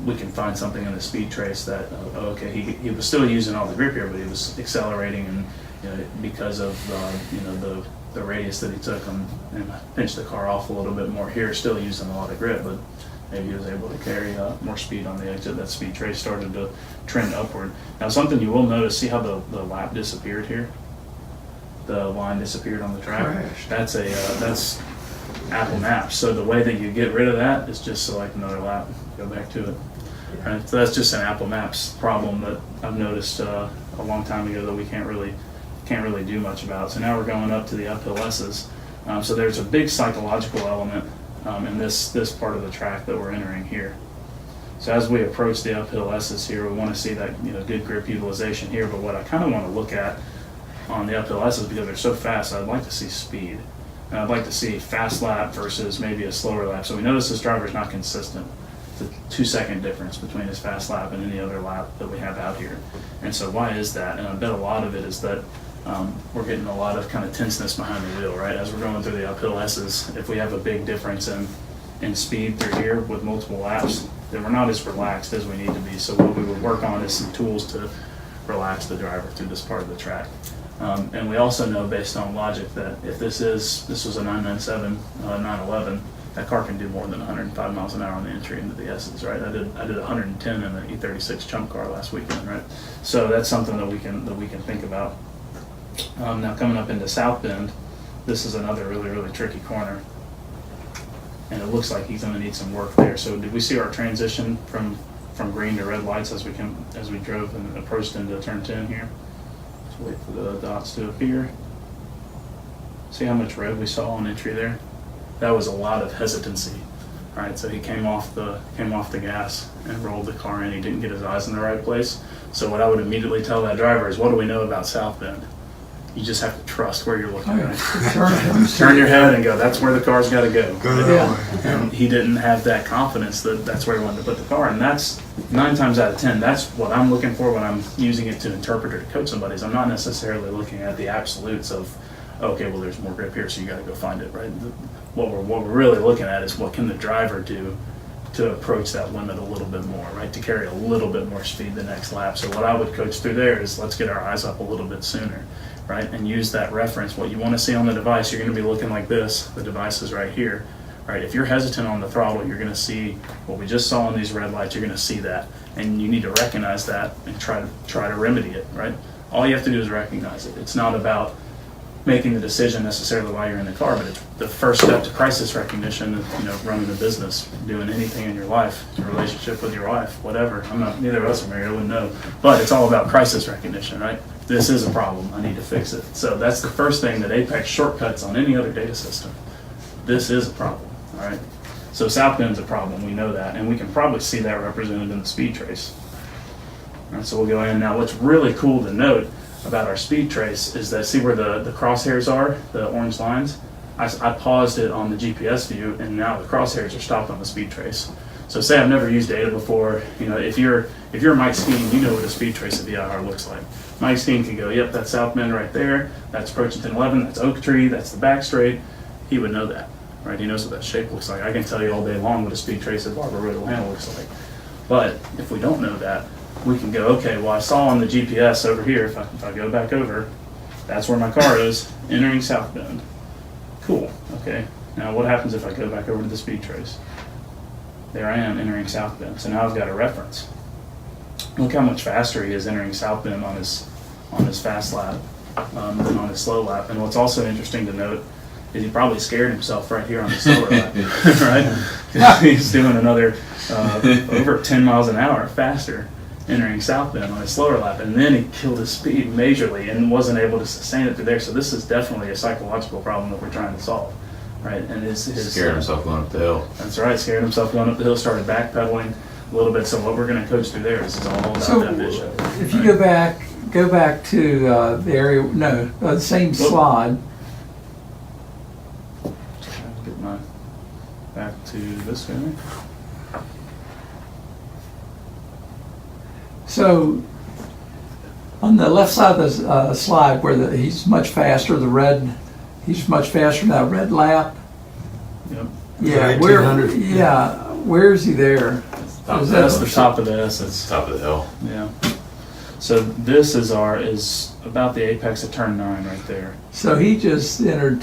we can find something in the speed trace that, okay, he was still using all the grip here, but he was accelerating, and because of the radius that he took and pinched the car off a little bit more here, still using a lot of grip, but maybe he was able to carry more speed on the exit. That speed trace started to trend upward. Now, something you will notice, see how the lap disappeared here? The line disappeared on the track. Crashed. That's Apple Maps. So the way that you get rid of that is just select another lap, go back to it. Right? So that's just an Apple Maps problem that I've noticed a long time ago that we can't really do much about. So now we're going up to the uphill S's. So there's a big psychological element in this part of the track that we're entering here. So as we approach the uphill S's here, we want to see that good grip utilization here. But what I kind of want to look at on the uphill S's, because they're so fast, I'd like to see speed. And I'd like to see fast lap versus maybe a slower lap. So we notice this driver is not consistent. It's a 2-second difference between his fast lap and any other lap that we have out here. And so why is that? And I bet a lot of it is that we're getting a lot of kind of tenseness behind the wheel, right? As we're going through the uphill S's, if we have a big difference in speed through here with multiple laps, then we're not as relaxed as we need to be. So what we would work on is some tools to relax the driver through this part of the track. And we also know, based on logic, that if this was a 997, 911, that car can do more than 105 miles an hour on the entry into the S's, right? I did 110 in the E36 chump car last weekend, right? So that's something that we can think about. Now coming up into South Bend, this is another really tricky corner, and it looks like he's going to need some work there. So did we see our transition from green to red lights as we drove and approached into turn 10 here? Let's wait for the dots to appear. See how much red we saw on entry there? That was a lot of hesitancy. All right, so he came off the gas and rolled the car in. He didn't get his eyes in the right place. So what I would immediately tell that driver is, what do we know about South Bend? You just have to trust where you're looking, right? Turn your head and go, that's where the car's got to go. Go that way. And he didn't have that confidence that that's where he wanted to put the car. And that's 9 times out of 10, that's what I'm looking for when I'm using it to interpret or to coach somebody. Is I'm not necessarily looking at the absolutes of, okay, well, there's more grip here, so you got to go find it, right? What we're really looking at is, what can the driver do to approach that limit a little bit more, right? To carry a little bit more speed the next lap. So what I would coach through there is, let's get our eyes up a little bit sooner, right? And use that reference. What you want to see on the device, you're going to be looking like this. The device is right here, right? If you're hesitant on the throttle, you're going to see what we just saw on these red lights. You're going to see that, and you need to recognize that and try to remedy it, right? All you have to do is recognize it. It's not about making the decision necessarily while you're in the car, but it's the first step to crisis recognition of, running a business, doing anything in your life, your relationship with your wife, whatever. Neither of us are married, I wouldn't know. But it's all about crisis recognition, right? This is a problem, I need to fix it. So that's the first thing that Apex shortcuts on any other data system. This is a problem, all right? So South Bend's a problem, we know that, and we can probably see that represented in the speed trace. All right, so we'll go in. Now, what's really cool to note about our speed trace is that, see where the crosshairs are, the orange lines? I paused it on the GPS view, and now the crosshairs are stopped on the speed trace. So say I've never used data before, if you're Mike Skeen, you know what a speed trace of VIR looks like. Mike Skeen can go, yep, that's South Bend right there, that's approaching 1011, that's Oak Tree, that's the back straight. He would know that, right? He knows what that shape looks like. I can tell you all day long what a speed trace of Barbara Road Atlanta looks like. But if we don't know that, we can go, okay, well, I saw on the GPS over here, if I go back over, that's where my car is, entering South Bend. Cool, okay. Now what happens if I go back over to the speed trace? There I am, entering South Bend. So now I've got a reference. Look how much faster he is entering South Bend on his fast lap than on his slow lap. And what's also interesting to note is he probably scared himself right here on the slower lap, right? He's doing another over 10 miles an hour faster entering South Bend on a slower lap, and then he killed his speed majorly and wasn't able to sustain it through there. So this is definitely a psychological problem that we're trying to solve, right? And his Scared himself going up the hill. That's right, scared himself going up the hill, started backpedaling a little bit. So what we're going to coach through there is all about that vision. If you go back to the area, the same slide. Get my back to this guy. So on the left side of the slide, where he's much faster, he's much faster than that red lap. Yep. Yeah, where is he there? Top of That's the top of the S's. Top of the hill. Yeah. So this is about the apex of turn 9 right there. So he just entered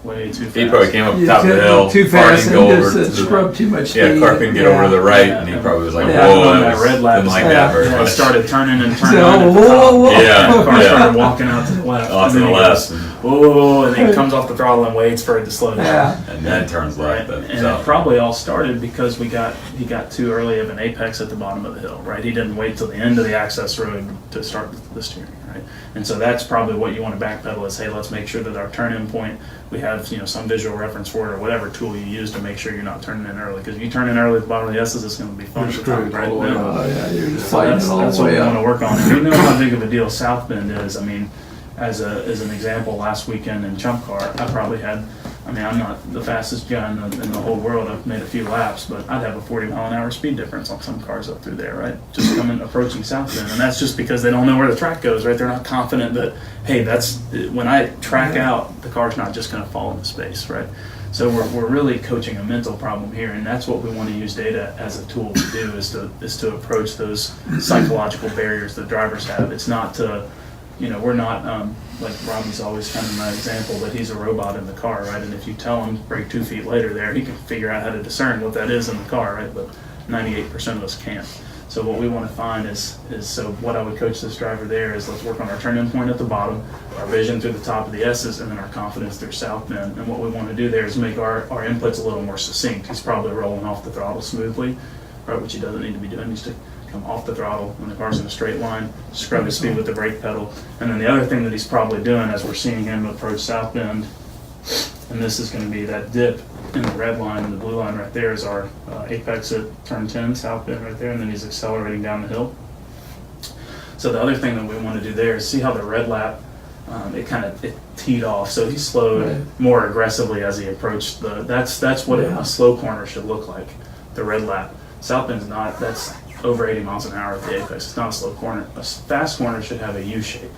Way too fast. He probably came up the top of the hill. too car fast didn't go and over just to the- scrubbed too much speed. Yeah, car couldn't get over to the right, and he probably was like, Yeah. whoa, On that that red lap, didn't like yeah. that very Yeah, it much. started turning and So, turning. at the whoa, top. whoa, whoa. Yeah. The car Yeah. started walking out to the left. Off to and the then he left. goes, whoa, and then he comes off the throttle and waits for it to slow down. Yeah. And then turns left. Right, but and so- it probably all started because he got too early of an apex at the bottom of the hill, right? He didn't wait till the end of the access road to start the steering, right? And so that's probably what you want to backpedal is, hey, let's make sure that our turn-in point, we have some visual reference for it or whatever tool you use to make sure you're not turning in early. Because if you turn in early at the bottom of the S's, it's going to be fun. You're at the top, screwed right? all the way Yeah. up. Oh, yeah, you're just So fighting that's it all what the we way want to up. work on. And we know how big of a deal South Bend is. I mean, as an example, last weekend in Chump Car, I probably had, I'm not the fastest guy in the whole world. I've made a few laps, but I'd have a 40-mile-an-hour speed difference on some cars up through there, right? Just approaching South Bend. And that's just because they don't know where the track goes, right? They're not confident that, hey, when I track out, the car's not just going to fall into space, right? So we're really coaching a mental problem here, and that's what we want to use data as a tool to do, is to approach those psychological barriers that drivers have. It's not to, we're not, like Robbie's always kind of my example, but he's a robot in the car, right? And if you tell him brake 2 feet later there, he can figure out how to discern what that is in the car, right? But 98% of us can't. So what we want to find is so what I would coach this driver there is, let's work on our turn-in point at the bottom, our vision through the top of the S's, and then our confidence through South Bend. And what we want to do there is make our inputs a little more succinct. He's probably rolling off the throttle smoothly, right, which he doesn't need to be doing. He needs to come off the throttle when the car's in a straight line, scrub his speed with the brake pedal. And then the other thing that he's probably doing as we're seeing him approach South Bend, and this is going to be that dip in the red line, and the blue line right there is our apex at turn 10, South Bend right there, and then he's accelerating down the hill. So the other thing that we want to do there is see how the red lap, it teed off. So he slowed Right. more aggressively as he approached that's what Yeah. a slow corner should look like, the red lap. South Bend's not, that's over 80 miles an hour at the apex. It's not a slow corner. A fast corner should have a U shape.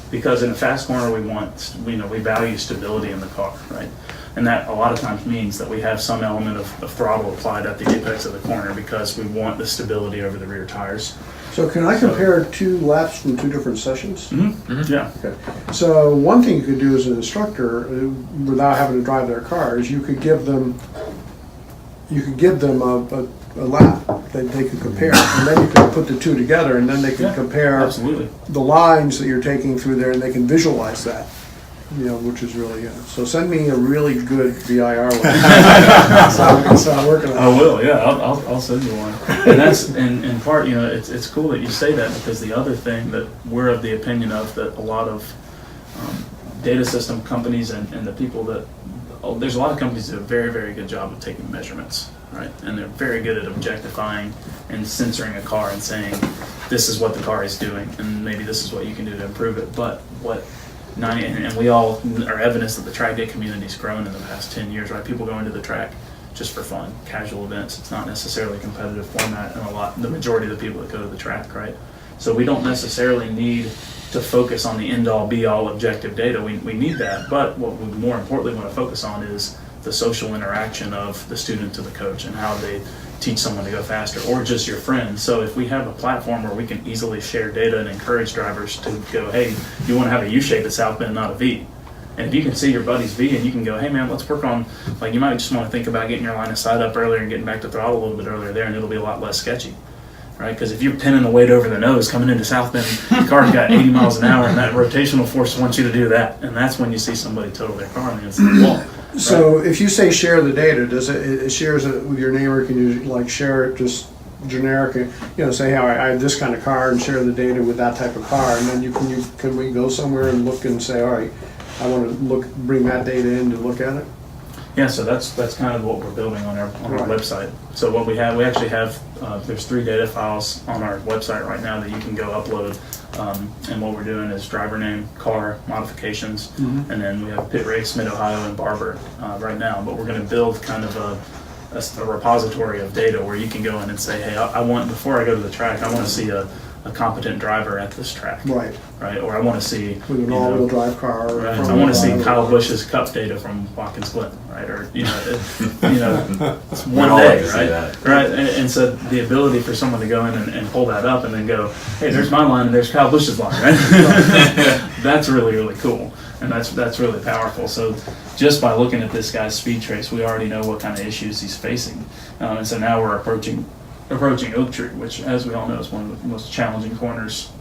Because in a fast corner we value stability in the car, right? And that a lot of times means that we have some element of throttle applied at the apex of the corner because we want the stability over the rear tires. So can I compare 2 laps from 2 different sessions? Yeah. Okay. So one thing you could do as an instructor, without having to drive their car, is you could give them a lap that they could compare, and then you could put the 2 together, and then they can Yeah, compare absolutely. the lines that you're taking through there, and they can visualize that, which is really good. So send me a really good VIR one. So I can start working on it. I will, yeah, I'll send you one. And that's, in part, it's cool that you say that, because the other thing that we're of the opinion of, that a lot of data system companies and the people that, there's a lot of companies that do a very, very good job of taking measurements, right? And they're very good at objectifying and censoring a car and saying, this is what the car is doing, and maybe this is what you can do to improve it. But and we all are evidence that the track day community's grown in the past 10 years, right? People go into the track just for fun, casual events. It's not necessarily a competitive format, and the majority of the people that go to the track, right? So we don't necessarily need to focus on the end-all, be-all objective data. We need that, but what we more importantly want to focus on is the social interaction of the student to the coach and how they teach someone to go faster, or just your friend. So if we have a platform where we can easily share data and encourage drivers to go, hey, you want to have a U shape at South Bend, not a V. And if you can see your buddy's V and you can go, hey man, let's work on, like, you might just want to think about getting your line of sight up earlier and getting back to throttle a little bit earlier there, and it'll be a lot less sketchy. Right, because if you're pinning the weight over the nose coming into South Bend, the car's got 80 miles an hour, and that rotational force wants you to do that, and that's when you see somebody total their car on the inside wall. Right? So if you say share the data, does it shares it with your neighbor? Can you like share it just generic? Say, hey, I have this kind of car, and share the data with that type of car, and then can we go somewhere and look and say, all right, I want to bring that data in to look at it? Yeah, so that's kind of what we're building on our website. So what we actually have, there's 3 data files on our website right now that you can go upload. And what we're doing is driver name, car, modifications, and then we have pit race, Mid-Ohio, and Barber right now. But we're going to build kind of a repository of data where you can go in and say, hey, I want, before I go to the track, I want to see a a competent driver at this track, Right, right? Or I want to see, with an you all-wheel know, drive car. or right, I front-wheel want to see drive. Kyle Busch's cup data from Watkins Glen, right? Or it's one all day, like to see right? that. Right, and so the ability for someone to go in and pull that up and then go, hey, there's my line and there's Kyle Busch's line, right? That's really, really cool, and that's really powerful. So just by looking at this guy's speed trace, we already know what kind of issues he's facing, and so now we're approaching Oak Tree, which, as we all know, is one of the most challenging corners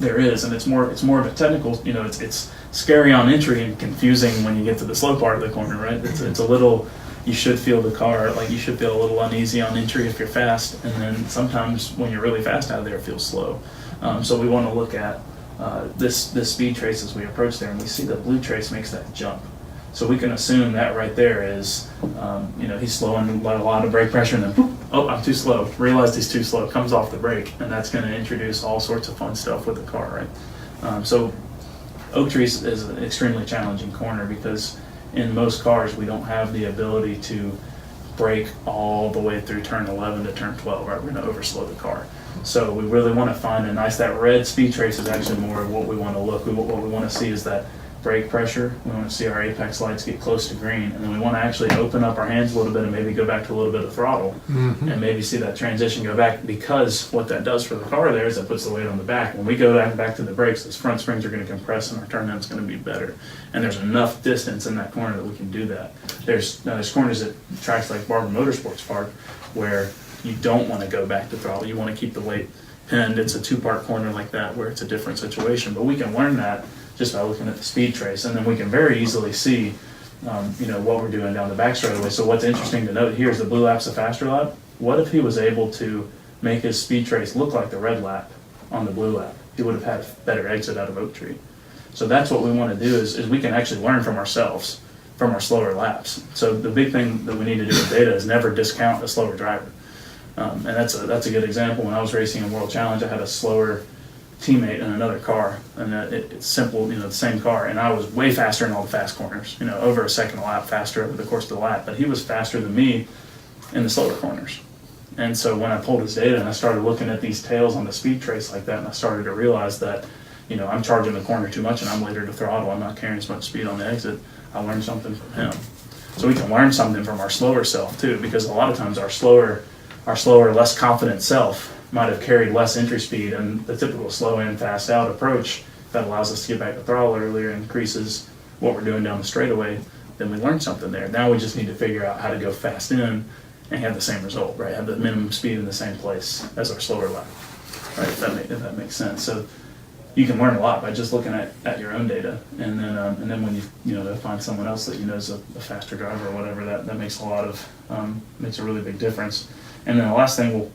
there is, and it's more of a technical. It's scary on entry and confusing when you get to the slow part of the corner, right? It's a little. You should feel the car, like you should feel a little uneasy on entry if you're fast, and then sometimes when you're really fast out of there, it feels slow. So we want to look at this speed trace as we approach there, and we see the blue trace makes that jump. So we can assume that right there is, he's slowing a lot of brake pressure, and then boop, oh, I'm too slow. Realized he's too slow. Comes off the brake, and that's going to introduce all sorts of fun stuff with the car, right? So Oak Tree is an extremely challenging corner because in most cars we don't have the ability to brake all the way through turn 11 to turn 12, right? We're going to overslow the car. So we really want to find that red speed trace is actually more of what we want to look. What we want to see is that brake pressure. We want to see our apex lights get close to green, and then we want to actually open up our hands a little bit and maybe go back to a little bit of throttle and maybe see that transition go back, because what that does for the car there is that puts the weight on the back. When we go back to the brakes, those front springs are going to compress and our turn down's going to be better. And there's enough distance in that corner that we can do that. There's corners at tracks like Barber Motorsports Park where you don't want to go back to throttle. You want to keep the weight pinned. It's a two-part corner like that where it's a different situation, but we can learn that just by looking at the speed trace, and then we can very easily see, what we're doing down the back straightaway. So what's interesting to note here is the blue lap's a faster lap. What if he was able to make his speed trace look like the red lap on the blue lap? He would have had a better exit out of Oak Tree. So that's what we want to do is we can actually learn from ourselves, from our slower laps. So the big thing that we need to do with data is never discount a slower driver. And that's a good example. When I was racing in World Challenge, I had a slower teammate in another car, and it's simple, the same car, and I was way faster in all the fast corners, over a second a lap faster over the course of the lap, but he was faster than me in the slower corners. And so when I pulled his data and I started looking at these tails on the speed trace like that, and I started to realize that, I'm charging the corner too much and I'm later to throttle, I'm not carrying as much speed on the exit, I learned something from him. So we can learn something from our slower self too, because a lot of times our slower, less confident self might have carried less entry speed, and the typical slow in, fast out approach that allows us to get back to throttle earlier and increases what we're doing down the straightaway, then we learned something there. Now we just need to figure out how to go fast in and have the same result, right? Have the minimum speed in the same place as our slower lap, right? If that makes sense. So you can learn a lot by just looking at your own data, and then when you find someone else that is a faster driver or whatever, that makes makes a really big difference. And then the last thing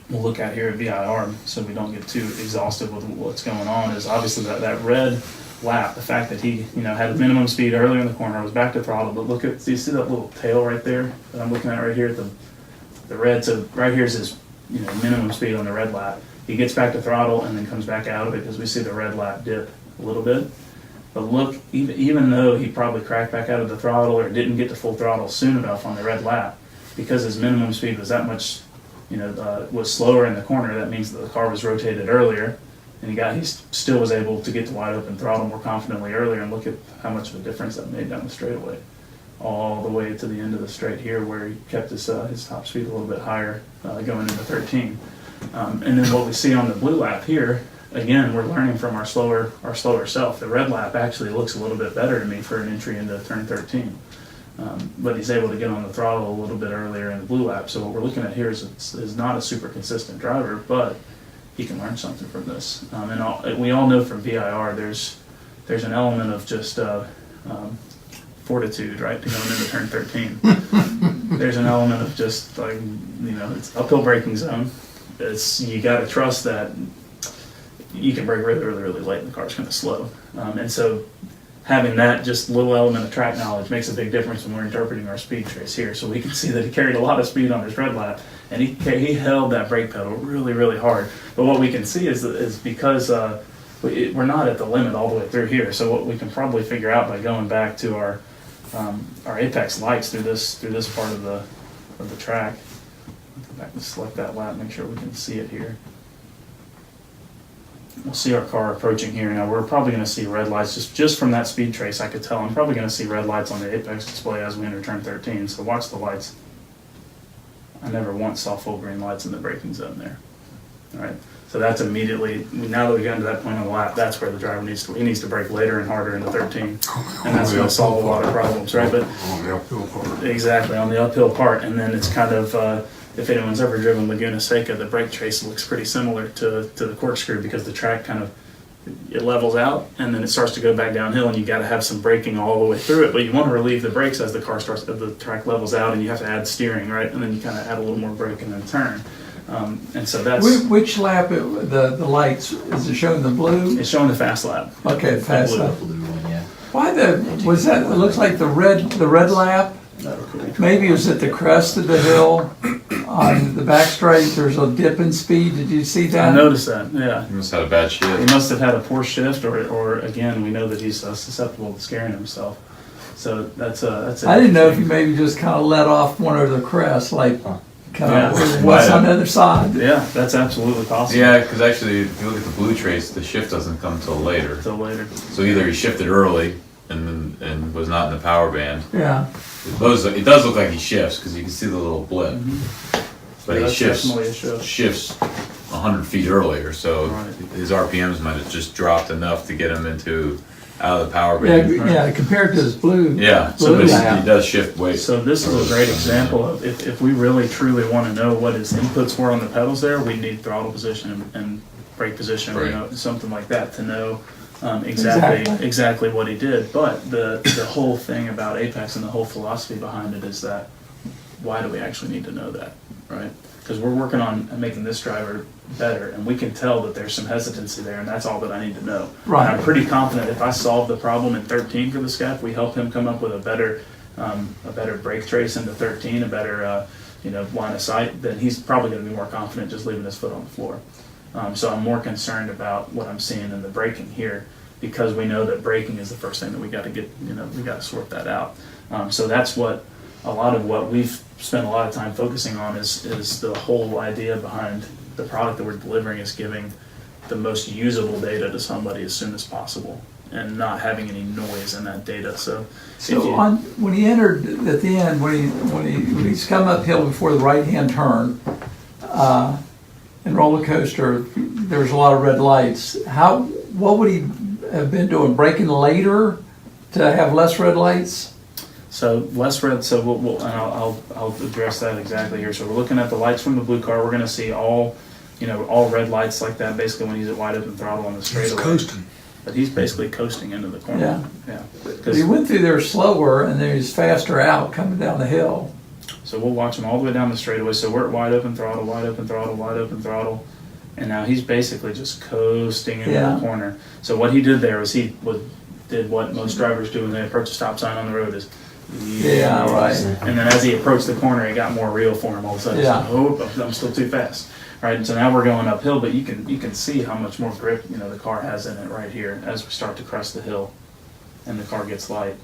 we'll look at here at VIR, so we don't get too exhaustive with what's going on, is obviously that red lap, the fact that he had a minimum speed earlier in the corner, was back to throttle, but do you see that little tail right there that I'm looking at right here at the red? So right here's his minimum speed on the red lap. He gets back to throttle and then comes back out of it because we see the red lap dip a little bit. But look, even though he probably cracked back out of the throttle or didn't get to full throttle soon enough on the red lap, because his minimum speed was that much was slower in the corner, that means that the car was rotated earlier, and he still was able to get to wide open throttle more confidently earlier, and look at how much of a difference that made down the straightaway, all the way to the end of the straight here, where he kept his top speed a little bit higher going into 13. And then what we see on the blue lap here, again, we're learning from our slower self. The red lap actually looks a little bit better to me for an entry into turn 13. But he's able to get on the throttle a little bit earlier in the blue lap. So what we're looking at here is not a super consistent driver, but he can learn something from this. And we all know from VIR there's an element of just fortitude, right, to going into turn 13. There's an element of just it's uphill braking zone. You got to trust that you can brake really, really, really late and the car's going to slow. And so having that just little element of track knowledge makes a big difference when we're interpreting our speed trace here. So we can see that he carried a lot of speed on his red lap, and he held that brake pedal really, really hard. But what we can see is because we're not at the limit all the way through here. So what we can probably figure out by going back to our apex lights through this part of the track. Go back and select that lap, make sure we can see it here. we'll see our car approaching here. Now we're probably going to see red lights just from that speed trace. I could tell I'm probably going to see red lights on the apex display as we enter turn 13. So watch the lights. I never once saw full green lights in the braking zone there. All right. So that's immediately, now that we got to that point on the lap, that's where the driver needs to brake later and harder into 13. And that's going to solve a lot of problems, right? But On the uphill part. exactly, on the uphill part. And then it's kind of, if anyone's ever driven Laguna Seca, the brake trace looks pretty similar to the corkscrew because the track kind of, it levels out and then it starts to go back downhill and you got to have some braking all the way through it. But you want to relieve the brakes as the track levels out and you have to add steering, right? And then you kind of add a little more brake and then turn. And so that's, Which lap, the lights, is it showing the blue? it's showing the fast lap. Okay, fast Blue. lap. Blue one, yeah. Why was that, it looks like the red lap? Maybe it was at the crest of the hill on the back straight, there's a dip in speed, did you see I that? noticed that, yeah. You must have had a bad He shift. must have had a poor shift or again, we know that he's susceptible to scaring himself. So that's I didn't know if you maybe just kind of let off one over the crest, like, kind Yeah. of, what's on the other side? Yeah, that's absolutely possible. Yeah, because actually, if you look at the blue trace, the shift doesn't come till later. Till later. So either he shifted early and was not in the power band. Yeah, It does look like he shifts because you can see the little blip. But he That's shifts definitely a shift. shifts 100 feet earlier, so Right. his RPMs might have just dropped enough to get him out of the power yeah, band. yeah, compared to his blue. Yeah, so blue this, lap. he does shift weight. So this is a great example of if we really truly want to know what his inputs were on the pedals there, we need throttle position and brake position, Right. you know, something like that to know Exactly. exactly what he did. But the whole thing about Apex and the whole philosophy behind it is that why do we actually need to know that, right? Because we're working on making this driver better, and we can tell that there's some hesitancy there, and that's all that I need to know. Right. And I'm pretty confident if I solve the problem in 13 for the SCAF, we help him come up with a better brake trace into 13, a better line of sight, then he's probably going to be more confident just leaving his foot on the floor. So I'm more concerned about what I'm seeing in the braking here, because we know that braking is the first thing that we got to get, we got to sort that out. So that's what a lot of what we've spent a lot of time focusing on is the whole idea behind the product that we're delivering is giving the most usable data to somebody as soon as possible and not having any noise in that data. So When he entered at the end, when he's come uphill before the right-hand turn, in roller coaster, there's a lot of red lights. What would he have been doing? Braking later to have less red lights? So less red. So and I'll address that exactly here. So we're looking at the lights from the blue car. We're going to see all red lights like that. Basically, when he's at wide open throttle on the He's straightaway. coasting. But he's basically coasting into the corner. Yeah. But he went through there slower, and then he's faster out coming down the hill. So we'll watch him all the way down the straightaway. So we're at wide open throttle, wide open throttle, wide open throttle. And now he's basically just coasting into the corner. So what he did there was did what most drivers do when they approach a stop sign on the road is. Yeah, right. And then as he approached the corner, it got more real for him all of a sudden. Yeah. So, I'm still too fast. Right, and so now we're going uphill, but you can see how much more grip the car has in it right here as we start to crest the hill, and the car gets light.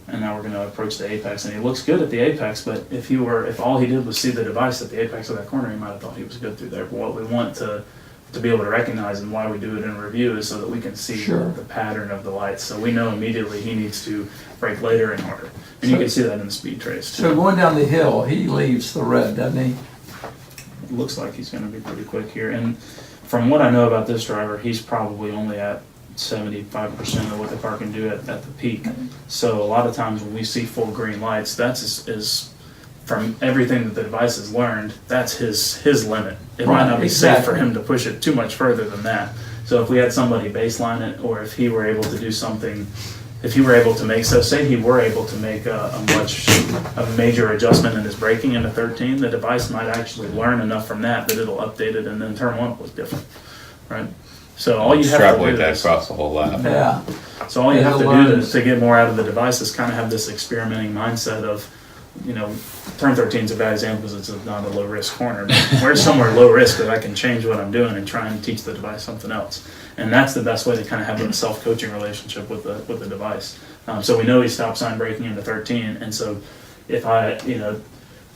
And now we're going to approach the apex, and he looks good at the apex. But if all he did was see the device at the apex of that corner, he might have thought he was good through there. But what we want to be able to recognize and why we do it in review is so that we can see the pattern of the lights. So we know immediately he needs to brake later and harder, and you can see that in the speed trace too. So going down the hill, he leaves the red, doesn't he? It looks like he's going to be pretty quick here. And from what I know about this driver, he's probably only at 75% of what the car can do at the peak. So a lot of times when we see full green lights, that's is from everything that the device has learned, that's his limit. It might not be safe for him to push it too much further than that. So if we had somebody baseline it, or if he were able to do something, if he were able to make, so say he were able to make a major adjustment in his braking into 13, the device might actually learn enough from that it'll update it and then turn 1 was different, right? So all you have to Extrapolate do that is, across the whole lap. Yeah. so all you have to It'll do learn. to get more out of the device is kind of have this experimenting mindset of, turn 13 is a bad example because it's not a low risk corner, but where's somewhere low risk that I can change what I'm doing and try and teach the device something else. And that's the best way to kind of have a self-coaching relationship with the device. So we know he stop sign braking into 13, and so if I,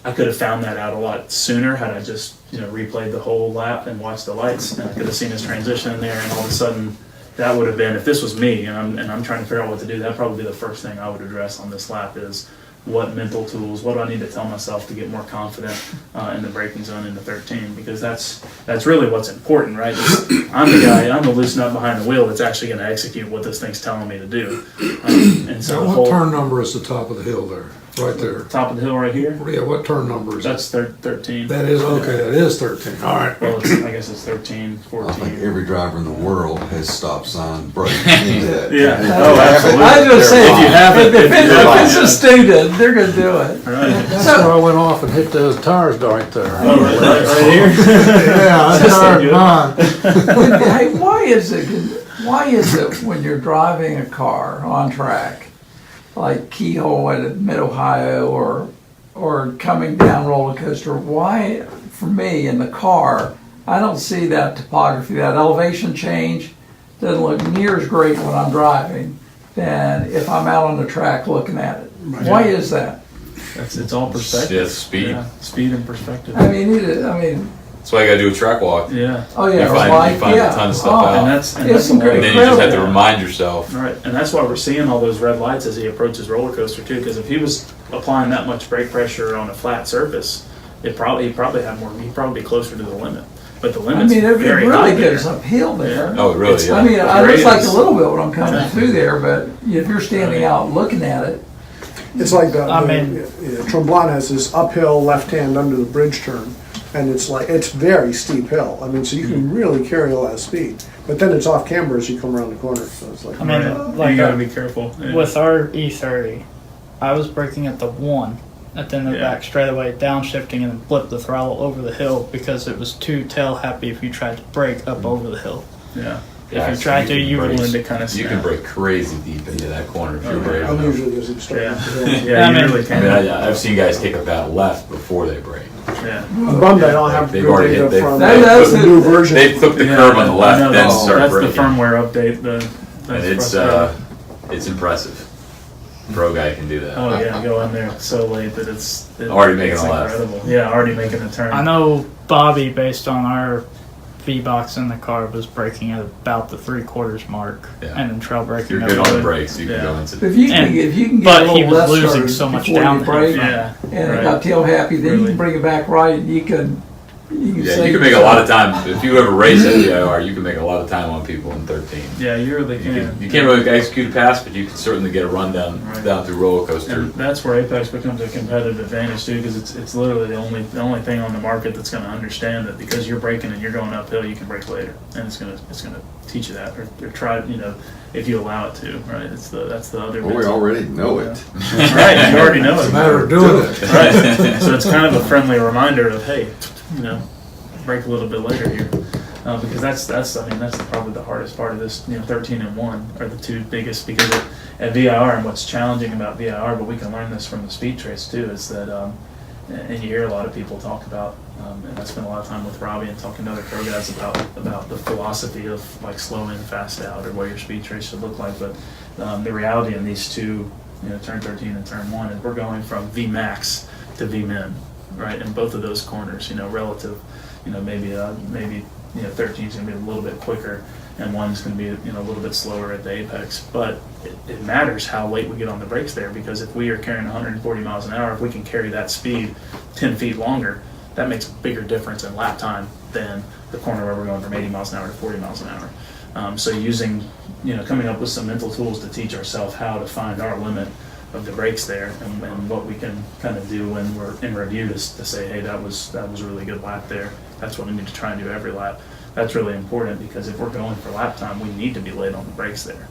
I could have found that out a lot sooner had I just, replayed the whole lap and watched the lights, and I could have seen his transition in there, and all of a sudden, that would have been, if this was me and I'm trying to figure out what to do, that'd probably be the first thing I would address on this lap is what mental tools, what do I need to tell myself to get more confident in the braking zone into 13, because that's really what's important, right? I'm the guy, I'm the loose nut behind the wheel that's actually going to execute what this thing's telling me to do. And so Now, the what whole turn number is the top of the hill there? Right there. top of the hill right here, Yeah, what turn number is that's it? 13. That is, okay, that is 13, all right. Well, I guess it's 13, I 14. think every driver in the world has stop sign brakes into that. Yeah. If Oh, they have it, absolutely. I was gonna say, they're If you fine. have it, if if you it's a student, they're gonna do it. Right. That's where I went off and hit those tires right there. Oh, right here? Yeah, I Just tired good. mine. Hey, why is it when you're driving a car on track, like Keyhole at Mid-Ohio or coming down roller coaster, why, for me in the car, I don't see that topography, that elevation change doesn't look near as great when I'm driving than if I'm out on the track looking at it. Why is that? It's all perspective. Yeah, speed. Yeah, speed and perspective. I mean, That's why you gotta do a track walk. Yeah. oh yeah, You find- like, you find a yeah. ton of stuff Oh, out. And that's It's why- And then you just have to Incredible. remind yourself. Right, and that's why we're seeing all those red lights as he approaches roller coaster too. Because if he was applying that much brake pressure on a flat surface, he'd probably have more. He'd probably be closer to the limit. But the I limit's mean, it very high really there. goes uphill there. Oh, it really, yeah. I mean, it looks like a Grades. little bit when I'm coming through there, but if you're standing out looking at it, It's like I mean- Tremblant has this uphill left hand under the bridge turn, and it's very steep hill. I mean, so you can really carry a lot of speed. But then it's off camera as you come around the corner, so it's like. I mean, Right. like you gotta be careful. Yeah. with our E30, I was braking at the 1 and then the Yeah. back straightaway, downshifting and flipped the throttle over the hill because it was too tail happy if you tried to brake up over the hill. yeah. If you tried to, you would wanted to kind of You can break crazy deep into that corner if you're brave I'm enough. usually just starting. Yeah, yeah, I you mean- really I can. mean, I've seen guys kick up that left before they break. Yeah. I'm bummed I don't have They've good already data hit- they've- from That's the it. new version. They flip the Yeah, curb on the I left, know, then that's- start that's braking. the firmware update. And it's impressive. Pro guy can do that. Oh yeah, go in there so late that it's Already making it's a left. incredible. Yeah, already making a turn. I know Bobby, based on our V-box in the car, was braking at about the 3/4 mark, Yeah. and then trail braking. You're up good on the the- brakes, you can Yeah. go into if you can, And- if you can get but a he little was left losing started so much before you downhill. brake, Yeah. and Right. it got tail happy, then you Really. can bring it back right, and you can Yeah, save you can make a lot of time. If you ever race at VIR, you can make a lot of time on people in 13. Yeah, you really You, can. can, you can't really execute a pass, but you can certainly get a run down through roller coaster. And that's where Apex becomes a competitive advantage too, because it's literally the only thing on the market that's going to understand that because you're braking and you're going uphill, you can brake later, and it's gonna teach you that or try if you allow it to, right? That's the other. Well, we already know it. Right, you already know It's it. a matter of doing it. Right. So it's kind of a friendly reminder of, hey, break a little bit later here. Because that's probably the hardest part of this, 13 and 1 are the two biggest, because at VIR, and what's challenging about VIR, but we can learn this from the speed trace too, is that, and you hear a lot of people talk about, and I spent a lot of time with Robbie and talking to other pro guys about the philosophy of like slow in, fast out, or what your speed trace should look like, but the reality in these two, turn 13 and turn 1, is we're going from VMAX to VMin, right, in both of those corners, relative, maybe 13 is going to be a little bit quicker, and 1's going to be a little bit slower at the apex. But it matters how late we get on the brakes there, because if we are carrying 140 miles an hour, if we can carry that speed 10 feet longer, that makes a bigger difference in lap time than the corner where we're going from 80 miles an hour to 40 miles an hour. So using, coming up with some mental tools to teach ourselves how to find our limit of the brakes there, and what we can kind of do when we're in review to say, hey, that was a really good lap there. That's what we need to try and do every lap. That's really important, because if we're going for lap time, we need to be late on the brakes there.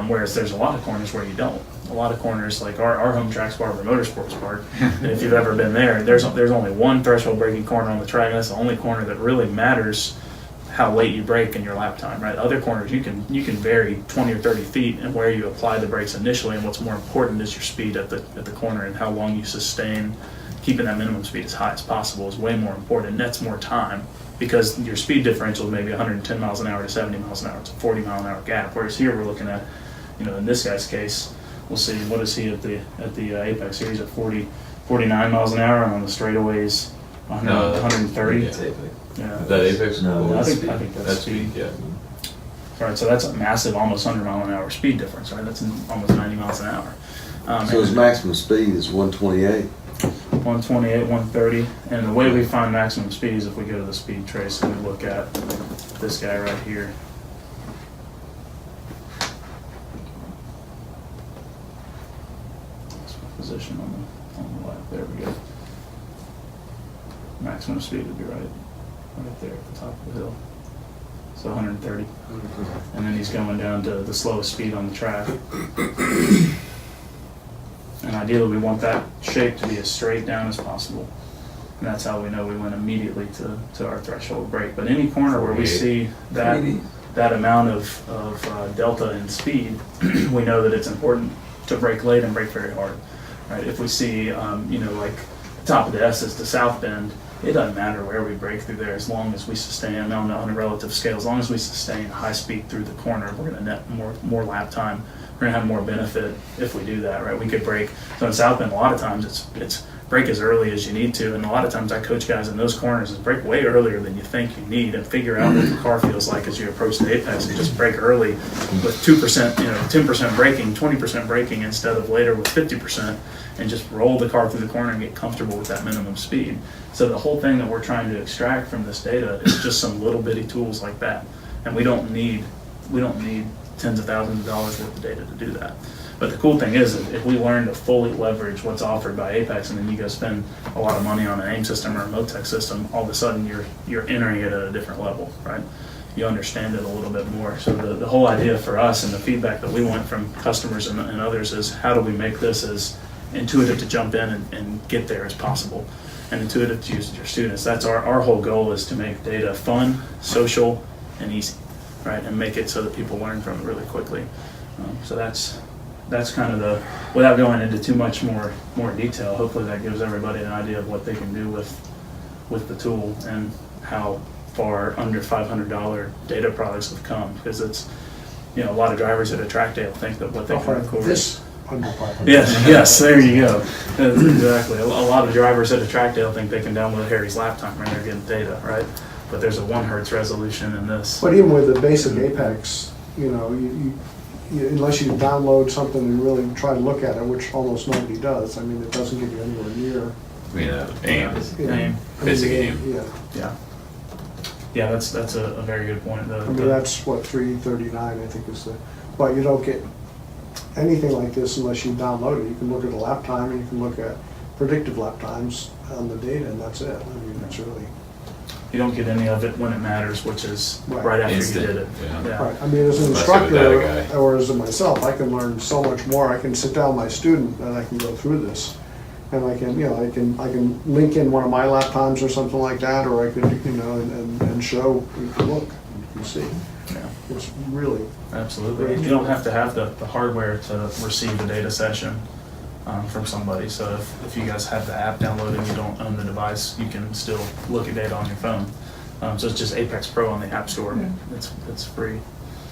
Whereas there's a lot of corners where you don't. A lot of corners, like our home track's Barber Motorsports Park, and if you've ever been there, there's only one threshold braking corner on the track, and that's the only corner that really matters how late you brake in your lap time, right? Other corners, you can vary 20 or 30 feet in where you apply the brakes initially, and what's more important is your speed at the corner, and how long you sustain. Keeping that minimum speed as high as possible is way more important, and that's more time, because your speed differential is maybe 110 miles an hour to 70 miles an hour. It's a 40 mile an hour gap, whereas here we're looking at, in this guy's case, we'll see, what is he at the Apex here? He's at 40, 49 miles an hour, and on the straightaways, 130. Is Yeah. that Apex? No, I that's think, I think that's speed. Yeah. Right, so that's a massive, almost 100 mile an hour speed difference, right? That's almost 90 miles an hour. So his maximum speed is 128? 128, 130, and the way we find maximum speed is if we go to the speed trace and we look at this guy right here. That's my position on the left. There we go. Maximum speed would be right there at the top of the hill. So 130, and then he's going down to the slowest speed on the track. And ideally, we want that shape to be as straight down as possible. And that's how we know we went immediately to our threshold brake. But any corner where we see that amount of delta in speed, we know that it's important to brake late and brake very hard. Right? If we see, like top of the S is the south bend, it doesn't matter where we brake through there as long as we sustain on a relative scale. As long as we sustain high speed through the corner, we're going to net more lap time. We're gonna have more benefit if we do that, right? We could brake. So in South Bend, a lot of times it's brake as early as you need to, and a lot of times I coach guys in those corners is brake way earlier than you think you need, and figure out what the car feels like as you approach the apex, and just brake early with 2%, 10% braking, 20% braking instead of later with 50%, and just roll the car through the corner and get comfortable with that minimum speed. So the whole thing that we're trying to extract from this data is just some little bitty tools like that, and we don't need tens of thousands of dollars worth of data to do that. But the cool thing is, if we learn to fully leverage what's offered by Apex, and then you go spend a lot of money on an AIM system or a Motec system, all of a sudden you're entering it at a different level, right? You understand it a little bit more. So the whole idea for us and the feedback that we want from customers and others is, how do we make this as intuitive to jump in and get there as possible, and intuitive to use with your students. That's our whole goal, is to make data fun, social, and easy. Right, and make it so that people learn from it really quickly. So that's kind of without going into too much more detail, hopefully that gives everybody an idea of what they can do with the tool, and how far under $500 data products have come, because it's, a lot of drivers at a track day will think that what they can record. This under 500. Yes, there you go. Exactly. A lot of drivers at a track day will think they can download Harry's lap time when they're getting data, right? But there's a 1 hertz resolution in this. But even with the basic Apex, you unless you download something and really try to look at it, which almost nobody does, I mean, it doesn't give you anywhere near. I mean, AIM. AIM. Basic AIM. Yeah. Yeah, that's a very good point. I mean, that's what, 339, I think is but you don't get anything like this unless you download it. You can look at the lap time, and you can look at predictive lap times on the data, and that's it. I mean, it's really. You don't get any of it when it matters, which is right after Instant. you did it. Yeah. Right, I mean, as an Unless you're the data instructor, guy. or as myself, I can learn so much more. I can sit down with my student and I can go through this. And I can, I can link in one of my lap times or something like that, or I could, and show, you can look, you can see. Yeah. It's really. Absolutely. You don't have to have the hardware to receive a data session from somebody. So if you guys have the app downloaded and you don't own the device, you can still look at data on your phone. So it's just Apex Pro on the App Store. It's free.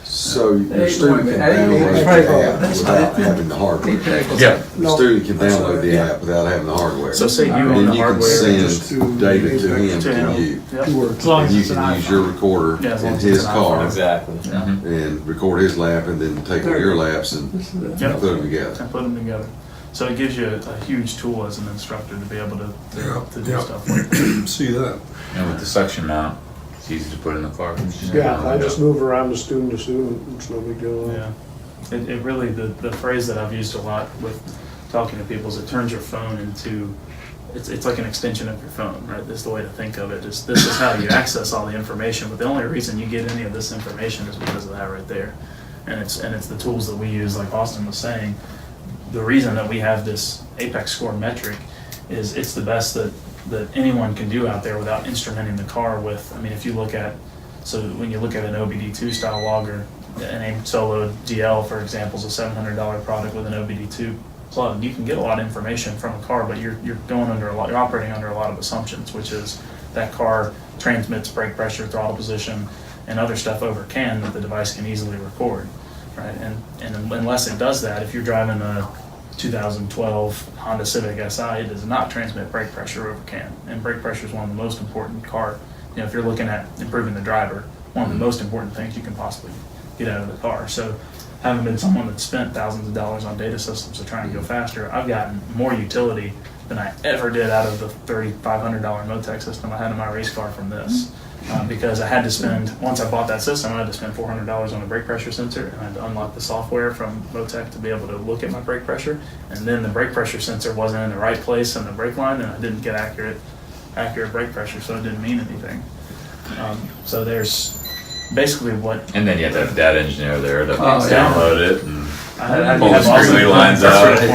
So your Hey, student wait a can minute. download the Hey, app that's without not- having the hardware. Yeah. The student can download the app without having the hardware. So say you And own then the you can hardware. just send to data to Apex. him, to you. Yep. As long And as you it's an can use iPhone. your recorder Yeah, as long in as it's his an car iPhone. Exactly. Yeah. and record his lap, and then take your laps and This is it. Yep. put them together. And put them together. So it gives you a huge tool as an instructor to be able to do Yeah. stuff like that. See that? And with the suction mount, it's easy to put in the car. Yeah, I just move around to student, it's no big deal. Yeah. It really, the phrase that I've used a lot with talking to people is, it turns your phone into, it's like an extension of your phone, right? That's the way to think of it. This is how you access all the information, but the only reason you get any of this information is because of that right there. And it's the tools that we use, like Austin was saying. The reason that we have this Apex score metric is it's the best that anyone can do out there without instrumenting the car with, I mean, if you look at, so when you look at an OBD2 style logger, an AIM Solo DL, for example, is a $700 product with an OBD2 plug. You can get a lot of information from a car, but you're operating under a lot of assumptions, which is that car transmits brake pressure, throttle position, and other stuff over CAN that the device can easily record, right? And unless it does that, if you're driving a 2012 Honda Civic Si, it does not transmit brake pressure over CAN. And brake pressure is one of the most important if you're looking at improving the driver, one of the most important things you can possibly get out of the car. So having been someone that spent thousands of dollars on data systems to try and go faster, I've gotten more utility than I ever did out of the $3,500 Motec system I had in my race car from this. Because I had to spend, once I bought that system, I had to spend $400 on a brake pressure sensor, and I had to unlock the software from Motec to be able to look at my brake pressure. And then the brake pressure sensor wasn't in the right place in the brake line, and I didn't get accurate brake pressure, so it didn't mean anything. So there's basically what. And then you have to have a data engineer there to Oh, yeah. download it and I had pull the squiggly lines out. for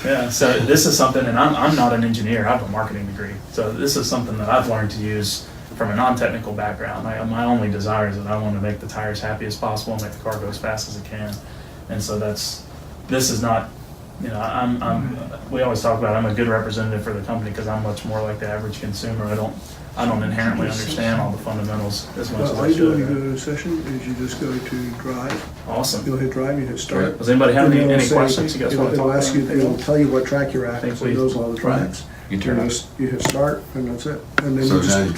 me. Yeah, so this is something, and I'm not an engineer, I have a marketing degree. So this is something that I've learned to use from a non-technical background. My only desire is that I want to make the tires happy as possible and make the car go as fast as it can. And so this is not, we always talk about I'm a good representative for the company because I'm much more like the average consumer. I don't inherently understand all the fundamentals as much as All I you do when you should. go to a session is you just go to drive. Awesome. You'll hit drive, you hit start. Does anybody have And any it'll say- questions you guys want to it'll talk ask you, about? it'll tell you what track you're at, Think so it we- knows all the tracks. You turn And it. you hit start, and that's it. And then So you just now you